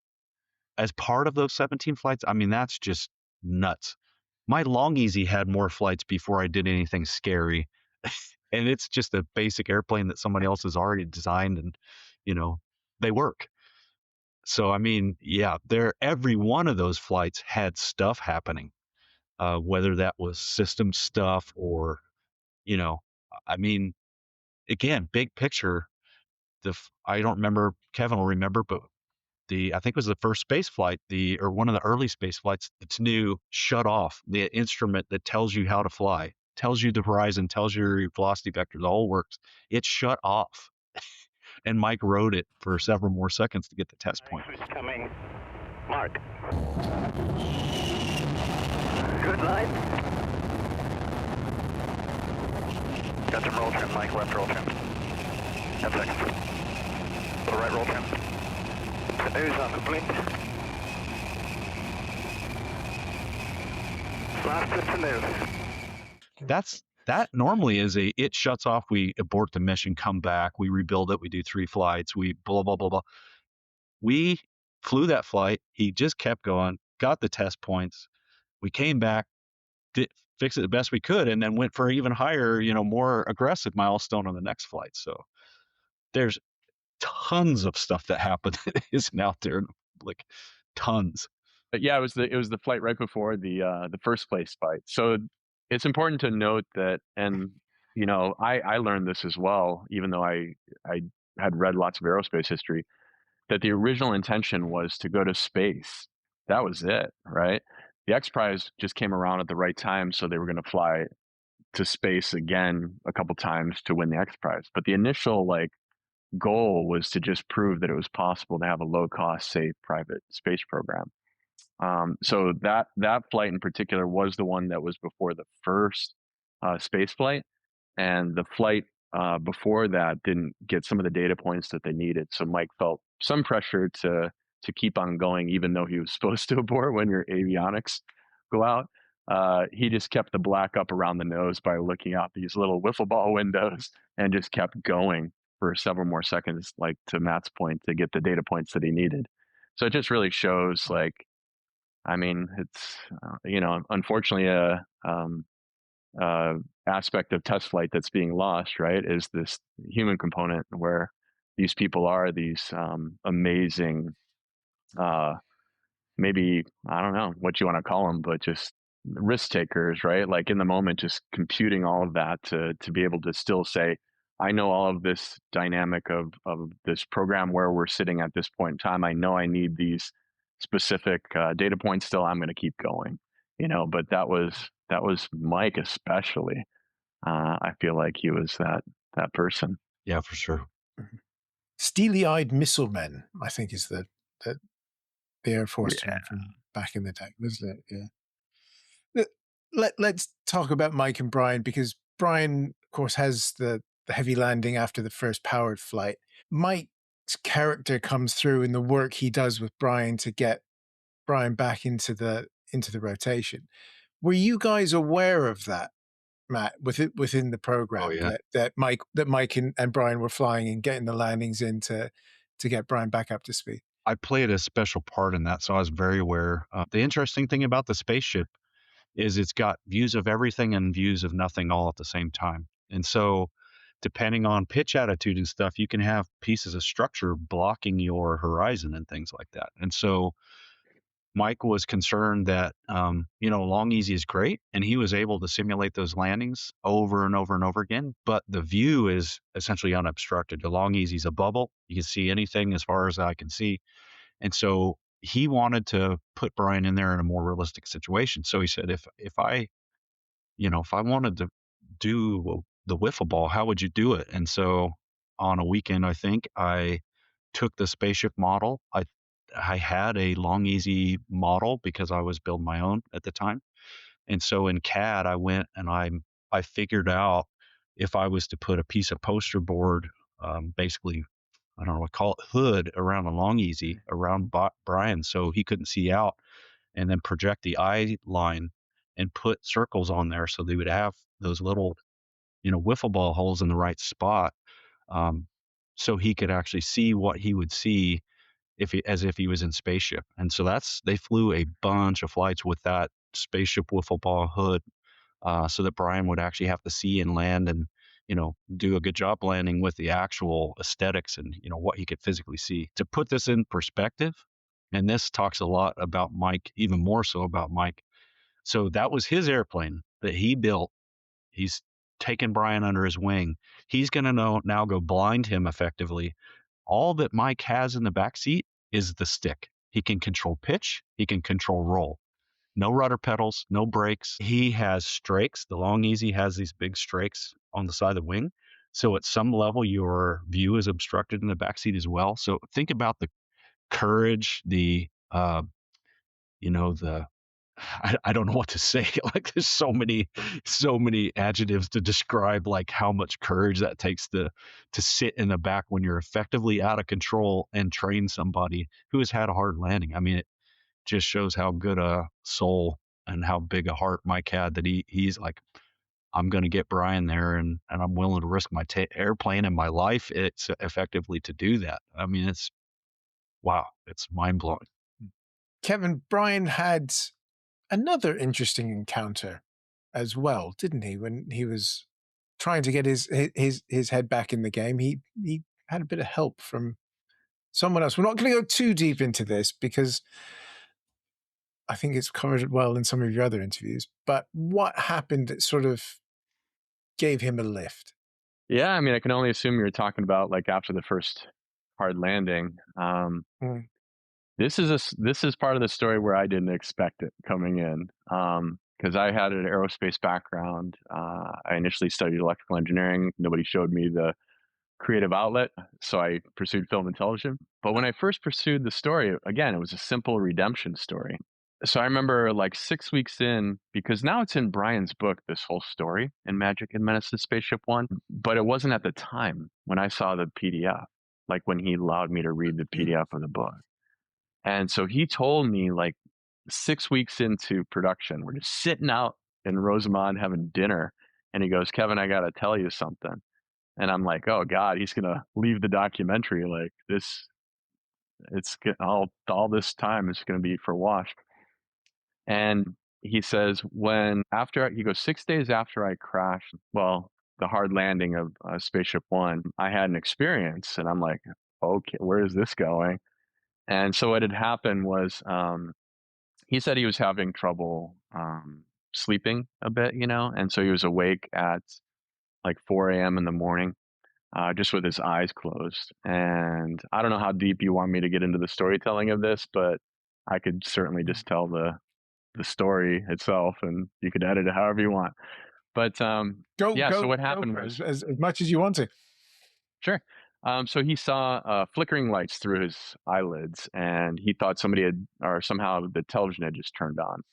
as part of those 17 flights, I mean, that's just nuts. My Long Easy had more flights before I did anything scary. And it's just a basic airplane that somebody else has already designed and, they work. So, I mean, yeah, every one of those flights had stuff happening, whether that was system stuff or, I mean, again, big picture, I don't remember, Kevin will remember, but I think it was the first space flight, or one of the early space flights, it's new, shut off the instrument that tells you how to fly, tells you the horizon, tells you your velocity vectors, all works. It shut off. And Mike rode it for several more seconds to get the test point. Who's coming? Mark. Good night. Got some roll trim, Mike. Left roll trim. 10 seconds. Little right roll trim. Canoes on the blink. Last to canoe. That normally is it shuts off, we abort the mission, come back, we rebuild it, we do 3 flights, we blah, blah, blah, blah. We flew that flight. He just kept going, got the test points. We came back, fixed it the best we could, and then went for an even higher, more aggressive milestone on the next flight. So there's tons of stuff that happened that isn't out there, like tons. But yeah, it was the flight right before the first place fight. So it's important to note that, and I learned this as well, even though I had read lots of aerospace history, that the original intention was to go to space. That was it, right? The X Prize just came around at the right time, so they were going to fly to space again a couple times to win the X Prize. But the initial goal was to just prove that it was possible to have a low-cost, safe private space program. So that flight in particular was the one that was before the first space flight, and the flight before that didn't get some of the data points that they needed. So Mike felt some pressure to keep on going, even though he was supposed to abort when your avionics go out. He just kept the black up around the nose by looking out these little wiffle ball windows and just kept going for several more seconds, like to Matt's point, to get the data points that he needed. So it just really shows, it's unfortunately a aspect of test flight that's being lost, right? Is this human component where these people are these amazing, maybe, I don't know what you want to call them, but just risk takers, right? Like in the moment, just computing all of that to be able to still say, I know all of this dynamic of this program where we're sitting at this point in time. I know I need these specific data points still. I'm going to keep going, but that was Mike especially. I feel like he was that person. Yeah, for sure. Steely-eyed missile men, I think, is the Air Force term from back in the day, wasn't it? Yeah. Let's talk about Mike and Brian, because Brian, of course, has the heavy landing after the first powered flight. Mike's character comes through in the work he does with Brian to get Brian back into the rotation. Were you guys aware of that, Matt, within the program? Oh, yeah. that Mike and Brian were flying and getting the landings in to get Brian back up to speed? I played a special part in that, so I was very aware. The interesting thing about the spaceship is it's got views of everything and views of nothing all at the same time. And so depending on pitch attitude and stuff, you can have pieces of structure blocking your horizon and things like that. And so Mike was concerned that, long easy is great, and he was able to simulate those landings over and over and over again, but the view is essentially unobstructed. The long easy is a bubble. You can see anything as far as I can see. And so he wanted to put Brian in there in a more realistic situation. So he said, if I wanted to do the wiffle ball, how would you do it? And so on a weekend, I think I took the spaceship model. I had a long easy model because I was building my own at the time. And so in CAD, I went and I figured out if I was to put a piece of poster board, basically, I don't know what to call it, hood around a long easy around Brian so he couldn't see out, and then project the eye line and put circles on there so they would have those little, wiffle ball holes in the right spot, so he could actually see what he would see as if he was in spaceship. And so they flew a bunch of flights with that spaceship wiffle ball hood, so that Brian would actually have to see and land and, do a good job landing with the actual aesthetics and, what he could physically see. To put this in perspective, and this talks a lot about Mike, even more so about Mike. So that was his airplane that he built. He's taken Brian under his wing. He's going to now go blind him effectively. All that Mike has in the back seat is the stick. He can control pitch. He can control roll. No rudder pedals, no brakes. He has strakes. The Long Easy has these big strakes on the side of the wing. So at some level, your view is obstructed in the backseat as well. So think about the courage, the I don't know what to say. Like there's so many adjectives to describe like how much courage that takes to sit in the back when you're effectively out of control and train somebody who has had a hard landing. I mean, it just shows how good a soul and how big a heart Mike had that he's like, I'm going to get Brian there and I'm willing to risk my airplane and my life. It's effectively to do that. I mean, it's mind blowing. Kevin, Brian had another interesting encounter as well, didn't he? When he was trying to get his head back in the game, he had a bit of help from someone else. We're not going to go too deep into this because I think it's covered well in some of your other interviews. But what happened that sort of gave him a lift? Yeah, I mean, I can only assume you're talking about like after the first hard landing. This is part of the story where I didn't expect it coming in, because I had an aerospace background. I initially studied electrical engineering. Nobody showed me the creative outlet, so I pursued film and television. But when I first pursued the story, again, it was a simple redemption story. So I remember like 6 weeks in, because now it's in Brian's book, this whole story in Magic and Menace to SpaceShipOne, but it wasn't at the time when I saw the PDF, like when he allowed me to read the PDF of the book. And so he told me like 6 weeks into production, we're just sitting out in Rosamond having dinner. And he goes, Kevin, I got to tell you something. And I'm like, oh God, he's going to leave the documentary like this. It's all this time is going to be for wash. And he says, he goes, 6 days after I crashed, well, the hard landing of SpaceShipOne, I had an experience. And I'm like, okay, where is this going? And so what had happened was, he said he was having trouble sleeping a bit, and so he was awake at like 4 a.m. in the morning, just with his eyes closed. And I don't know how deep you want me to get into the storytelling of this, but I could certainly just tell the story itself, and you could edit it however you want. But so what happened was as much as you want to. Sure. So he saw flickering lights through his eyelids, and he thought somehow the television had just turned on.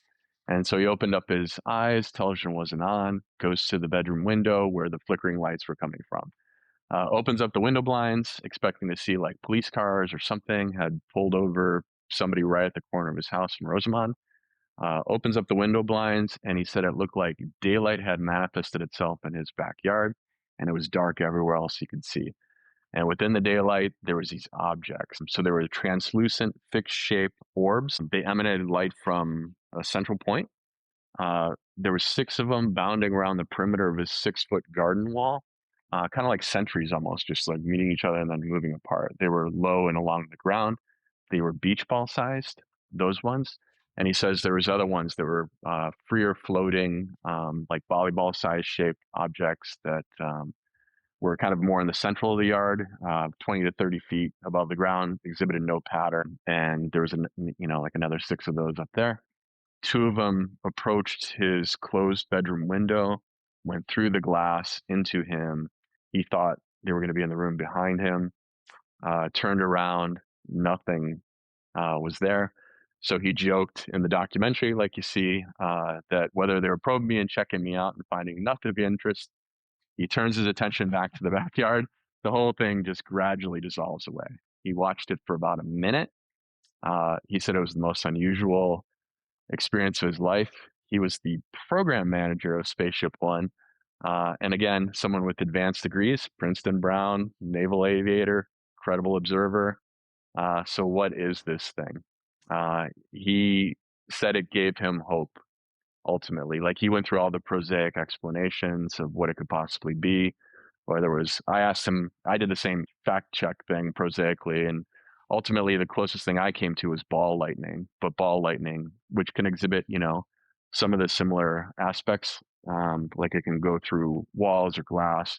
And so he opened up his eyes, television wasn't on, goes to the bedroom window where the flickering lights were coming from. Opens up the window blinds, expecting to see like police cars or something, had pulled over somebody right at the corner of his house in Rosamond. Opens up the window blinds, and he said it looked like daylight had manifested itself in his backyard, and it was dark everywhere else he could see. And within the daylight, there was these objects. So there were translucent, fixed-shaped orbs. They emanated light from a central point. There were 6 of them bounding around the perimeter of his 6-foot garden wall, kind of like sentries almost, just like meeting each other and then moving apart. They were low and along the ground. They were beach ball sized, those ones. And he says there was other ones that were freer floating, like volleyball size shaped objects that were kind of more in the central of the yard, 20 to 30 feet above the ground, exhibited no pattern. And there was, like another 6 of those up there. 2 of them approached his closed bedroom window, went through the glass into him. He thought they were going to be in the room behind him, turned around, nothing was there. So he joked in the documentary, like you see, that whether they were probing me and checking me out and finding nothing of interest, he turns his attention back to the backyard. The whole thing just gradually dissolves away. He watched it for about a minute. He said it was the most unusual experience of his life. He was the program manager of SpaceShipOne. And again, someone with advanced degrees, Princeton Brown, naval aviator, credible observer. So what is this thing? He said it gave him hope. Ultimately, like he went through all the prosaic explanations of what it could possibly be, I asked him, I did the same fact check thing prosaically, and ultimately the closest thing I came to was ball lightning, which can exhibit, some of the similar aspects, like it can go through walls or glass,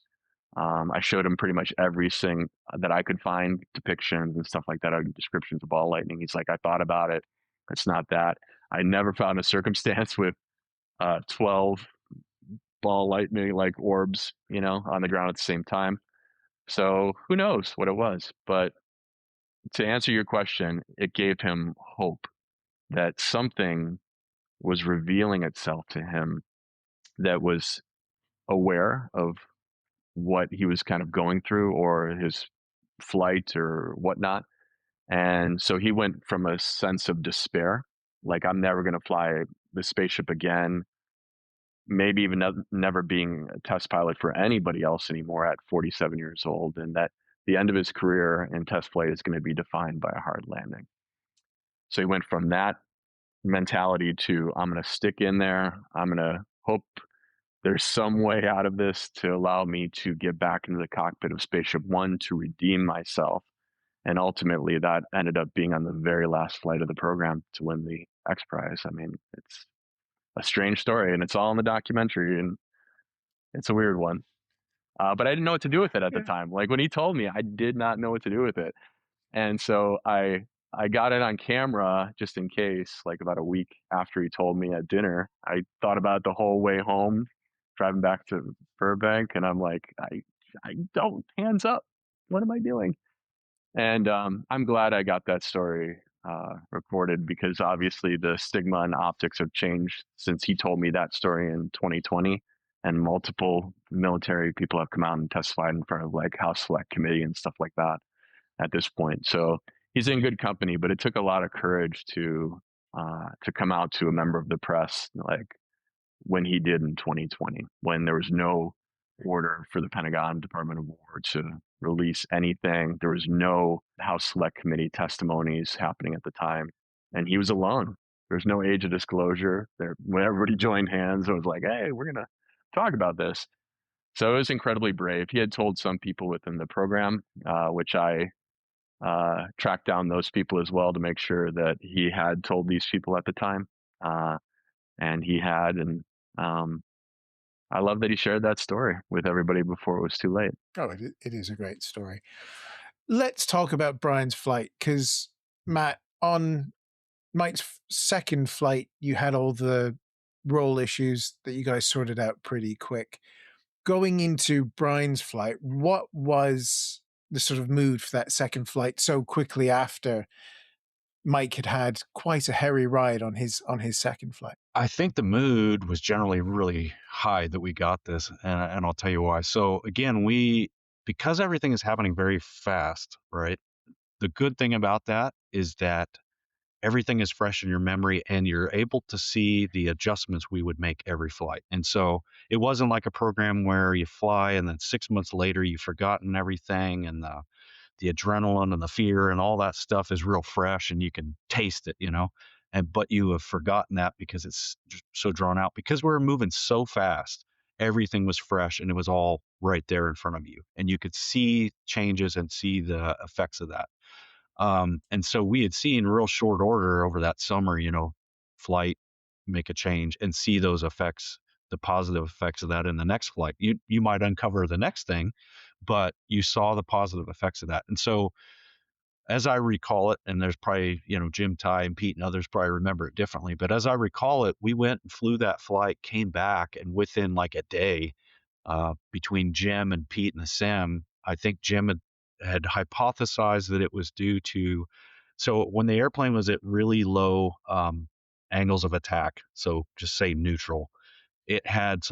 I showed him pretty much everything that I could find, depictions and stuff like that, descriptions of ball lightning. He's like, I thought about it. It's not that. I never found a circumstance with 12 ball lightning like orbs, on the ground at the same time. So who knows what it was? But to answer your question, it gave him hope that something was revealing itself to him that was aware of what he was kind of going through or his flight or whatnot. And so he went from a sense of despair, like I'm never going to fly the spaceship again, maybe even never being a test pilot for anybody else anymore at 47 years old, and that the end of his career in test flight is going to be defined by a hard landing. So he went from that mentality to, I'm going to stick in there. I'm going to hope there's some way out of this to allow me to get back into the cockpit of SpaceShipOne to redeem myself. And ultimately, that ended up being on the very last flight of the program to win the X Prize. I mean, it's a strange story, and it's all in the documentary, and it's a weird one. But I didn't know what to do with it at the time. Like when he told me, I did not know what to do with it. And so I got it on camera just in case, like about a week after he told me at dinner. I thought about it the whole way home, driving back to Burbank, and I'm like, I don't, hands up. What am I doing? And I'm glad I got that story recorded, because obviously the stigma and optics have changed since he told me that story in 2020. And multiple military people have come out and testified in front of like House Select Committee and stuff like that at this point. So he's in good company, but it took a lot of courage to come out to a member of the press like when he did in 2020, when there was no order for the Pentagon Department of War to release anything. There was no House Select Committee testimonies happening at the time, and he was alone. There's no age of disclosure. When everybody joined hands, it was like, hey, we're going to talk about this. So it was incredibly brave. He had told some people within the program, which I tracked down those people as well to make sure that he had told these people at the time. And he had, and I love that he shared that story with everybody before it was too late. Oh, it is a great story. Let's talk about Brian's flight, because Matt, on Mike's second flight, you had all the roll issues that you guys sorted out pretty quick. Going into Brian's flight, what was the sort of mood for that second flight so quickly after Mike had quite a hairy ride on his second flight? I think the mood was generally really high that we got this, and I'll tell you why. So again, because everything is happening very fast, right? The good thing about that is that everything is fresh in your memory and you're able to see the adjustments we would make every flight. And so it wasn't like a program where you fly and then 6 months later you've forgotten everything, and the adrenaline and the fear and all that stuff is real fresh and you can taste it, but you have forgotten that because it's so drawn out. Because we're moving so fast, everything was fresh and it was all right there in front of you, and you could see changes and see the effects of that. And so we had seen real short order over that summer, flight, make a change and see those effects, the positive effects of that in the next flight. You might uncover the next thing, but you saw the positive effects of that. And so as I recall it, and there's probably, Jim, Ty, and Pete and others probably remember it differently, but as I recall it, we went and flew that flight, came back, and within like a day, between Jim and Pete and the sim, I think Jim had hypothesized that it was due to, so when the airplane was at really low angles of attack, so just say neutral, it had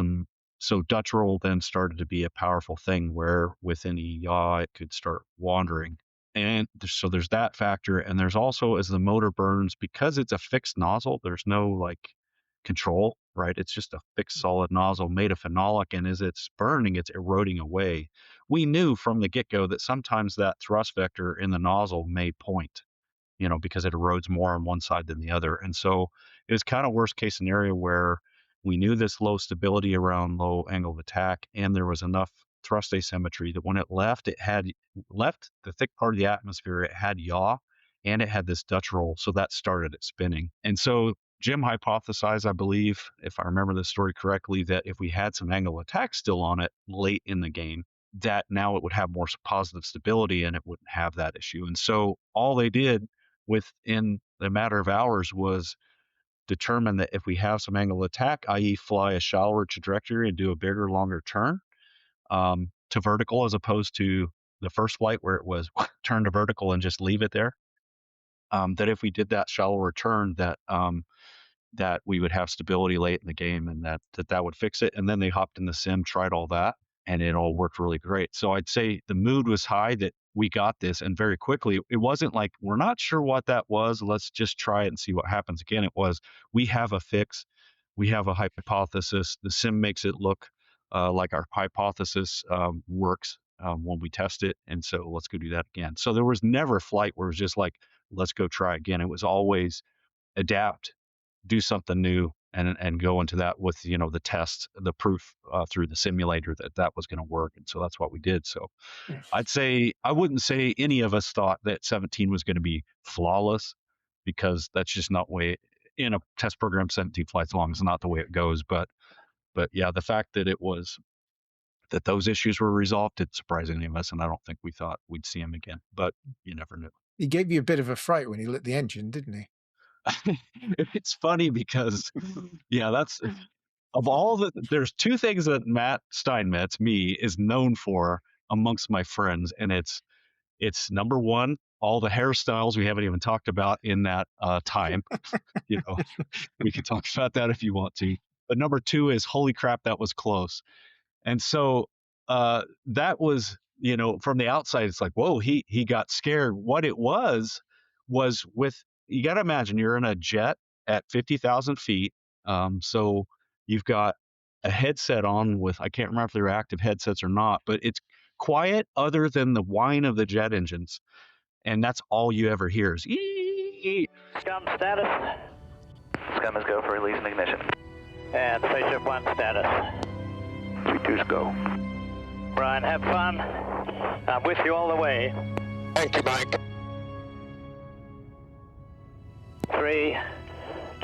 so Dutch roll then started to be a powerful thing where within a yaw it could start wandering. And so there's that factor. And there's also, as the motor burns, because it's a fixed nozzle, there's no like control, right? It's just a fixed solid nozzle made of phenolic. And as it's burning, it's eroding away. We knew from the get-go that sometimes that thrust vector in the nozzle may point, because it erodes more on one side than the other. And so it was kind of worst case scenario where we knew this low stability around low angle of attack, and there was enough thrust asymmetry that when it had left the thick part of the atmosphere, it had yaw and it had this Dutch roll. So that started it spinning. And so Jim hypothesized, I believe, if I remember the story correctly, that if we had some angle of attack still on it late in the game, that now it would have more positive stability and it wouldn't have that issue. And so all they did within a matter of hours was determine that if we have some angle of attack, i.e. fly a shallower trajectory and do a bigger, longer turn to vertical, as opposed to the first flight where it was turn to vertical and just leave it there, that if we did that shallower turn, that we would have stability late in the game, and that would fix it. And then they hopped in the sim, tried all that, and it all worked really great. So I'd say the mood was high that we got this, and very quickly. It wasn't like, we're not sure what that was, let's just try it and see what happens again. It was, we have a fix, we have a hypothesis, the sim makes it look like our hypothesis works when we test it, and so let's go do that again. So there was never a flight where it was just like, let's go try again. It was always adapt, do something new, and go into that with, the test, the proof through the simulator that was going to work. And so that's what we did. So I wouldn't say any of us thought that 17 was going to be flawless, because that's just not the way in a test program. 17 flights long is not the way it goes. But yeah, the fact that that those issues were resolved didn't surprise any of us, and I don't think we thought we'd see them again. But you never knew. He gave you a bit of a fright when he lit the engine, didn't he? It's funny because, that's of all there's two things that Matt Stinemetze, me, is known for amongst my friends, and it's number one, all the hairstyles we haven't even talked about in that time. We can talk about that if you want to. But number two is, holy crap, that was close. And so that was, from the outside, it's like, whoa, he got scared. What it was with, you got to imagine you're in a jet at 50,000 feet. So you've got a headset on with, I can't remember if they're active headsets or not, but it's quiet other than the whine of the jet engines. And that's all you ever hear is ee. Scum status. Scum is go for release and ignition. And SpaceShipOne status. 3-2's go. Brian, have fun. I'm with you all the way. Thank you, Mike. 3,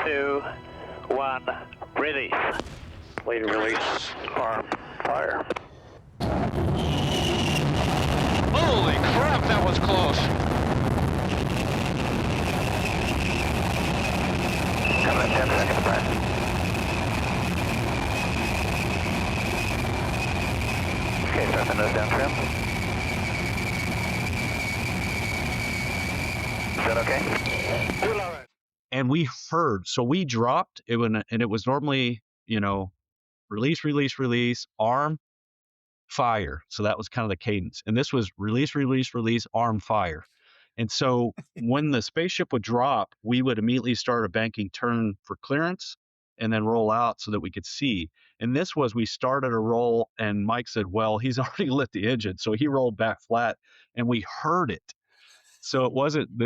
2, 1, release. Lead and release. Arm, fire. Holy crap, that was close. Coming in 10 seconds, Brian. Okay, start the nose down trim. Is that okay? Doing all right. And we heard, so we dropped it, and it was normally, release, release, release, arm, fire. So that was kind of the cadence. And this was release, release, release, arm, fire. And so when the spaceship would drop, we would immediately start a banking turn for clearance and then roll out so that we could see. And this was, we started a roll, and Mike said, well, he's already lit the engine. So he rolled back flat, and we heard it. So it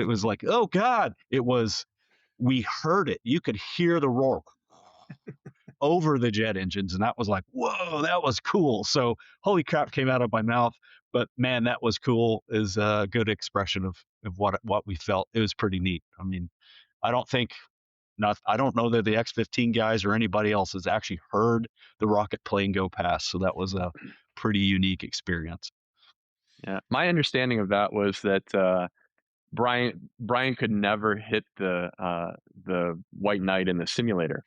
was like, oh God, we heard it. You could hear the roar over the jet engines. And that was like, whoa, that was cool. So holy crap came out of my mouth. But man, that was cool is a good expression of what we felt. It was pretty neat. I mean, I don't know that the X-15 guys or anybody else has actually heard the rocket plane go past. So that was a pretty unique experience. Yeah. My understanding of that was that Brian could never hit the White Knight in the simulator,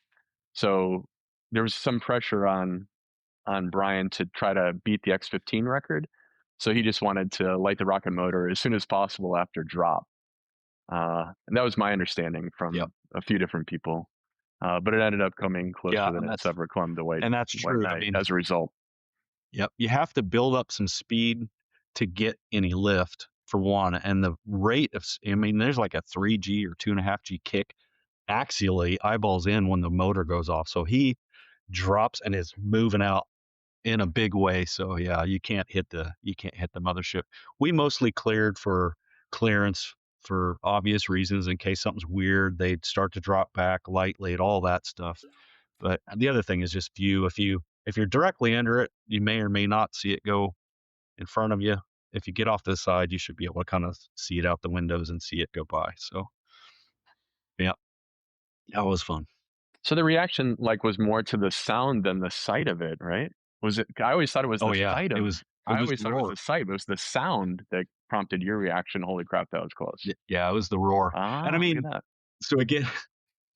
so there was some pressure on Brian to try to beat the X-15 record. So he just wanted to light the rocket motor as soon as possible after drop, and that was my understanding from a few different people. But it ended up coming closer than it's ever come to White. And that's true. White Knight, as a result. Yep, you have to build up some speed to get any lift, for one, and the rate of, there's like a 3G or 2.5G kick axially, eyeballs in, when the motor goes off. So he drops and is moving out in a big way. So yeah, you can't hit the mothership. We mostly cleared for clearance for obvious reasons. In case something's weird, they'd start to drop back lightly and all that stuff. But the other thing is just view. If you're directly under it, you may or may not see it go in front of you. If you get off to the side, you should be able to kind of see it out the windows and see it go by. So, yeah, that was fun. So the reaction was more to the sound than the sight of it, right? Was it? I always thought it was the sight of it. I always thought it was the sight, but it was the sound that prompted your reaction. Holy crap, that was close. Yeah, it was the roar. And I mean, so again,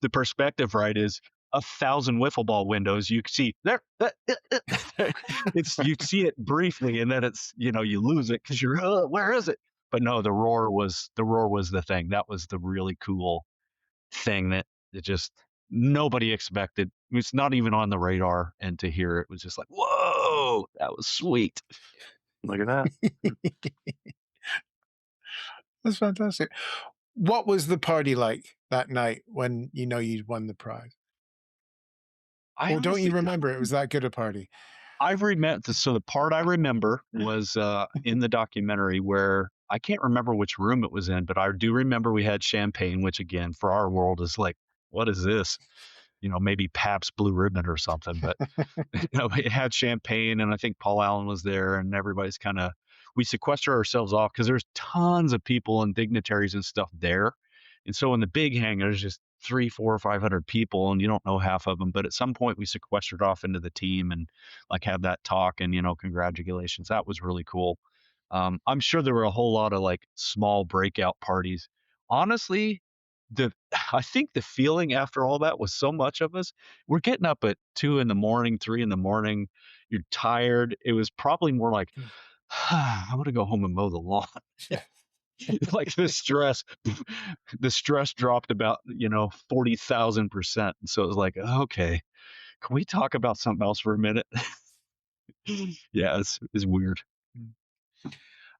the perspective, right, is 1,000 wiffle ball windows. You see there, it's you see it briefly, and then it's you lose it because you're where is it? But no, the roar was the thing. That was the really cool thing that it just nobody expected. It's not even on the radar, and to hear it was just like, whoa, that was sweet. Look at that. That's fantastic. What was the party like that night when you'd won the prize? Or don't you remember it was that good a party? I remember. So the part I remember was in the documentary where I can't remember which room it was in, but I do remember we had champagne, which again, for our world is like, what is this? Maybe Pabst Blue Ribbon or something, but we had champagne, and I think Paul Allen was there, and everybody's we sequester ourselves off because there's tons of people and dignitaries and stuff there. And so in the big hangar, there's just 300, 400, 500 people, and you don't know half of them. But at some point we sequestered off into the team and like had that talk and, congratulations. That was really cool. I'm sure there were a whole lot of like small breakout parties. Honestly, I think the feeling after all that was so much of us, we're getting up at 2 a.m, 3 a.m. You're tired. It was probably more like, I'm going to go home and mow the lawn. Yeah. Like the stress dropped about, 40,000%. So it was like, okay, can we talk about something else for a minute? Yeah, it's weird.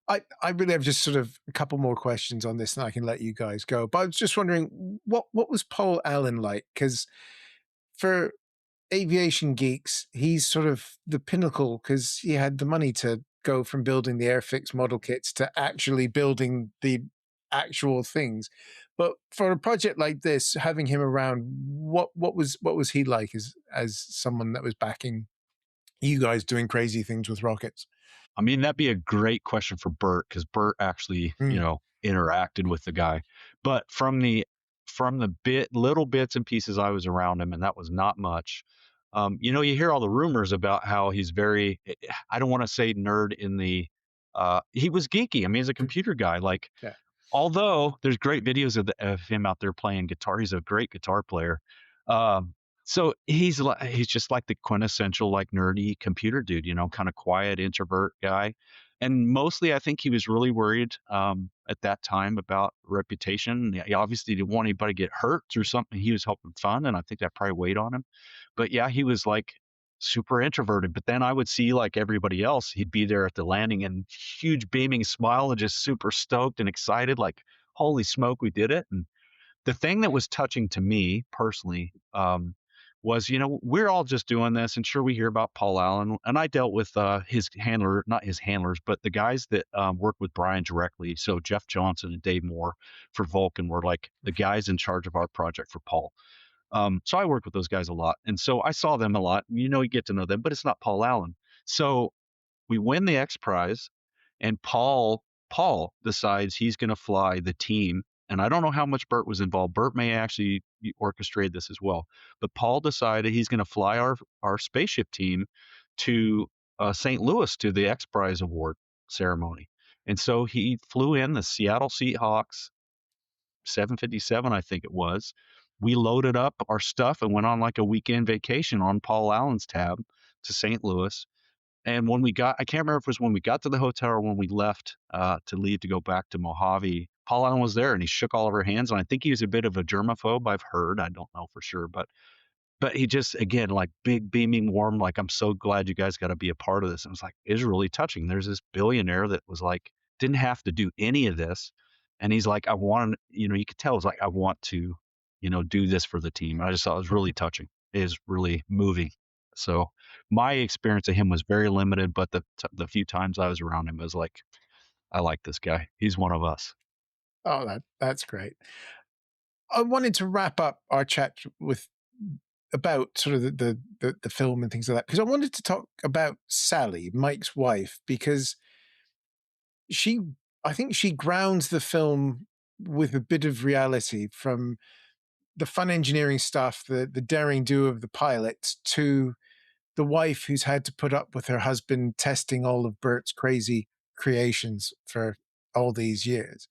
I really have just sort of a couple more questions on this, and I can let you guys go. But I was just wondering, what was Paul Allen like? Because for aviation geeks, he's sort of the pinnacle because he had the money to go from building the Airfix model kits to actually building the actual things. But for a project like this, having him around, what was he like as someone that was backing you guys doing crazy things with rockets? I mean, that'd be a great question for Burt, because Burt actually, interacted with the guy. But from the little bits and pieces I was around him, and that was not much. You hear all the rumors about how he's very, I don't want to say nerd in the, he was geeky. I mean, he's a computer guy. Like, yeah. Although there's great videos of him out there playing guitar. He's a great guitar player. So he's just like the quintessential like nerdy computer dude, kind of quiet introvert guy. And mostly I think he was really worried at that time about reputation. He obviously didn't want anybody to get hurt or something. He was helping fun, and I think that probably weighed on him. But yeah, he was like super introverted. But then I would see like everybody else, he'd be there at the landing and huge beaming smile and just super stoked and excited, like, holy smoke, we did it. And the thing that was touching to me personally was, we're all just doing this, and sure, we hear about Paul Allen, and I dealt with his handler, not his handlers, but the guys that work with Brian directly. So Jeff Johnson and Dave Moore for Vulcan were like the guys in charge of our project for Paul. So I worked with those guys a lot, and so I saw them a lot. You get to know them, but it's not Paul Allen. So we win the X Prize, and Paul decides he's going to fly the team. And I don't know how much Burt was involved. Burt may actually orchestrate this as well. But Paul decided he's going to fly our spaceship team to St. Louis to the X Prize award ceremony. And so he flew in the Seattle Seahawks 757, I think it was. We loaded up our stuff and went on like a weekend vacation on Paul Allen's tab to St. Louis. And when we got, I can't remember if it was when we got to the hotel or when we left to leave to go back to Mojave, Paul Allen was there, and he shook all of our hands. And I think he was a bit of a germaphobe, I've heard. I don't know for sure. But he just, again, like big, beaming, warm, like, I'm so glad you guys got to be a part of this. And it was like, it was really touching. There's this billionaire that was like, didn't have to do any of this. And he's like, I want, you could tell it's like, I want to, do this for the team. And I just thought it was really touching. It is really moving. So my experience of him was very limited, but the few times I was around him, it was like, I like this guy. He's one of us. Oh, that's great. I wanted to wrap up our chat about sort of the film and things like that, because I wanted to talk about Sally, Mike's wife, because I think she grounds the film with a bit of reality, from the fun engineering stuff, the daring do of the pilots, to the wife who's had to put up with her husband testing all of Burt's crazy creations for all these years.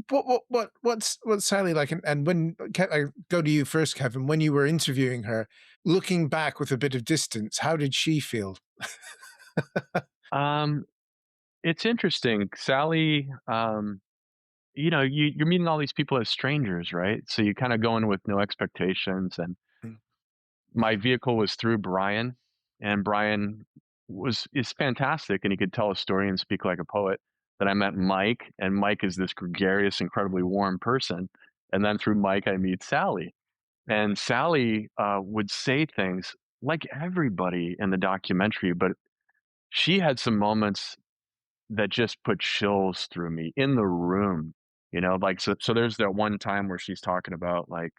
What's Sally like? And when I go to you first, Kevin, when you were interviewing her, looking back with a bit of distance, how did she feel? It's interesting. Sally, you're meeting all these people as strangers, right? So you kind of go in with no expectations. And my vehicle was through Brian, and Brian is fantastic, and he could tell a story and speak like a poet. Then I met Mike, and Mike is this gregarious, incredibly warm person. And then through Mike, I meet Sally. And Sally would say things like everybody in the documentary, but she had some moments that just put chills through me in the room, like, so there's that one time where she's talking about, like,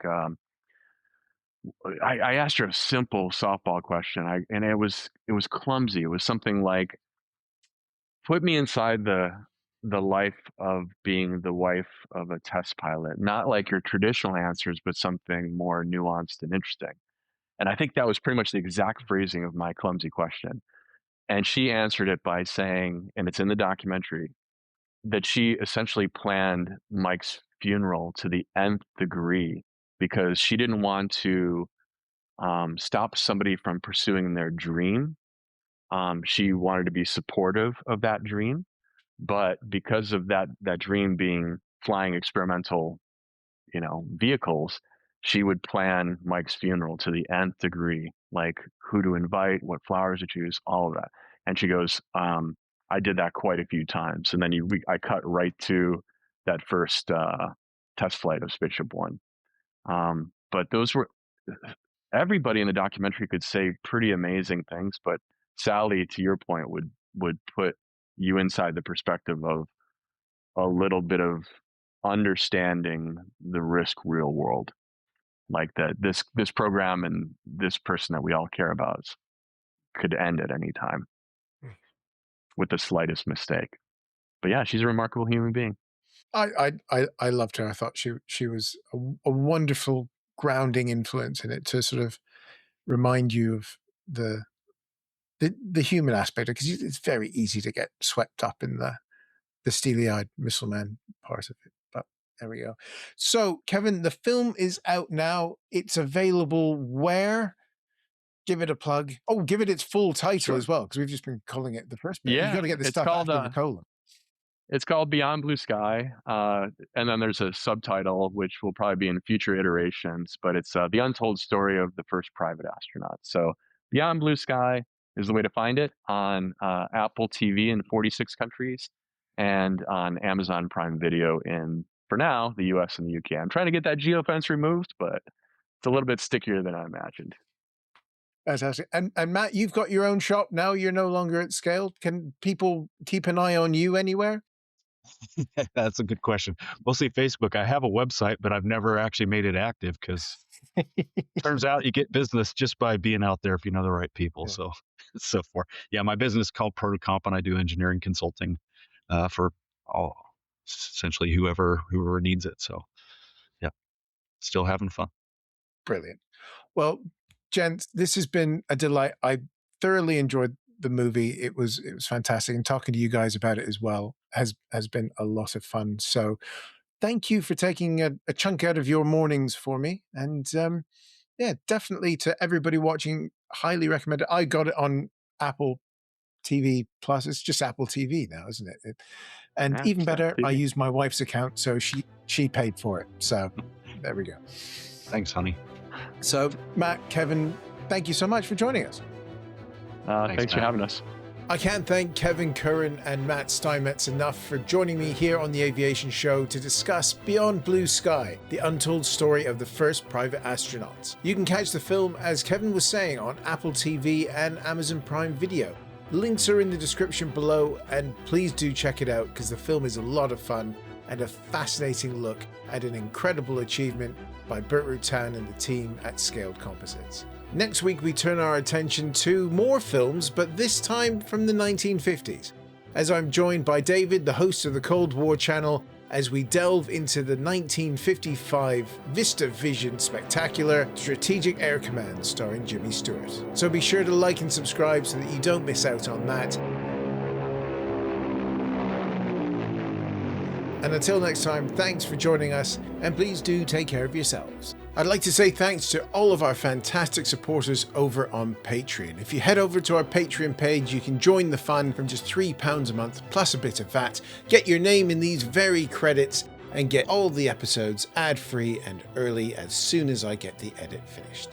I asked her a simple softball question, and it was clumsy. It was something like, put me inside the life of being the wife of a test pilot, not like your traditional answers, but something more nuanced and interesting. And I think that was pretty much the exact phrasing of my clumsy question. And she answered it by saying, and it's in the documentary, that she essentially planned Mike's funeral to the nth degree because she didn't want to stop somebody from pursuing their dream. She wanted to be supportive of that dream, but because of that dream being flying experimental, vehicles, she would plan Mike's funeral to the nth degree, like who to invite, what flowers to choose, all of that. And she goes, I did that quite a few times. And then I cut right to that first test flight of SpaceShipOne. But those were, everybody in the documentary could say pretty amazing things, but Sally, to your point, would put you inside the perspective of a little bit of understanding the risk real world, like that this program and this person that we all care about could end at any time with the slightest mistake. But yeah, she's a remarkable human being. I loved her. I thought she was a wonderful grounding influence in it to sort of remind you of the human aspect, because it's very easy to get swept up in the steely-eyed missile man part of it. But there we go. So, Kevin, the film is out now. It's available where? Give it a plug. Oh, give it its full title as well, because we've just been calling it the first bit. Yeah, you got to get the stuff after the colon. It's called Beyond Blue Sky, and then there's a subtitle, which will probably be in future iterations, but it's The Untold Story of the First Private Astronaut. So Beyond Blue Sky is the way to find it on Apple TV in 46 countries and on Amazon Prime Video in, for now, the US and the UK. I'm trying to get that geofence removed, but it's a little bit stickier than I imagined. Fantastic. And Matt, you've got your own shop now. You're no longer at scale. Can people keep an eye on you anywhere? That's a good question. Mostly Facebook. I have a website, but I've never actually made it active because turns out you get business just by being out there if you know the right people. Yeah. So forth. Yeah, my business is called Protocomp, and I do engineering consulting for essentially whoever needs it. So yeah, still having fun. Brilliant. Well, gents, this has been a delight. I thoroughly enjoyed the movie. It was fantastic, and talking to you guys about it as well has been a lot of fun. So thank you for taking a chunk out of your mornings for me. And yeah, definitely to everybody watching, highly recommend it. I got it on Apple TV Plus. It's just Apple TV now, isn't it? And yeah, even better, I used my wife's account, so she paid for it. So there we go. Thanks, honey. So Matt, Kevin, thank you so much for joining us. Thanks for having us. I can't thank Kevin Curran and Matt Stinemetze enough for joining me here on the Aviation Show to discuss Beyond Blue Sky, the untold story of the first private astronauts. You can catch the film, as Kevin was saying, on Apple TV and Amazon Prime Video. Links are in the description below, and please do check it out because the film is a lot of fun and a fascinating look at an incredible achievement by Burt Rutan and the team at Scaled Composites. Next week, we turn our attention to more films, but this time from the 1950s, as I'm joined by David, the host of the Cold War channel, as we delve into the 1955 Vista Vision spectacular Strategic Air Command starring Jimmy Stewart. So be sure to like and subscribe so that you don't miss out on that. And until next time, thanks for joining us, and please do take care of yourselves. I'd like to say thanks to all of our fantastic supporters over on Patreon. If you head over to our Patreon page, you can join the fun from just £3 a month, plus a bit of VAT, get your name in these very credits, and get all the episodes ad-free and early as soon as I get the edit finished.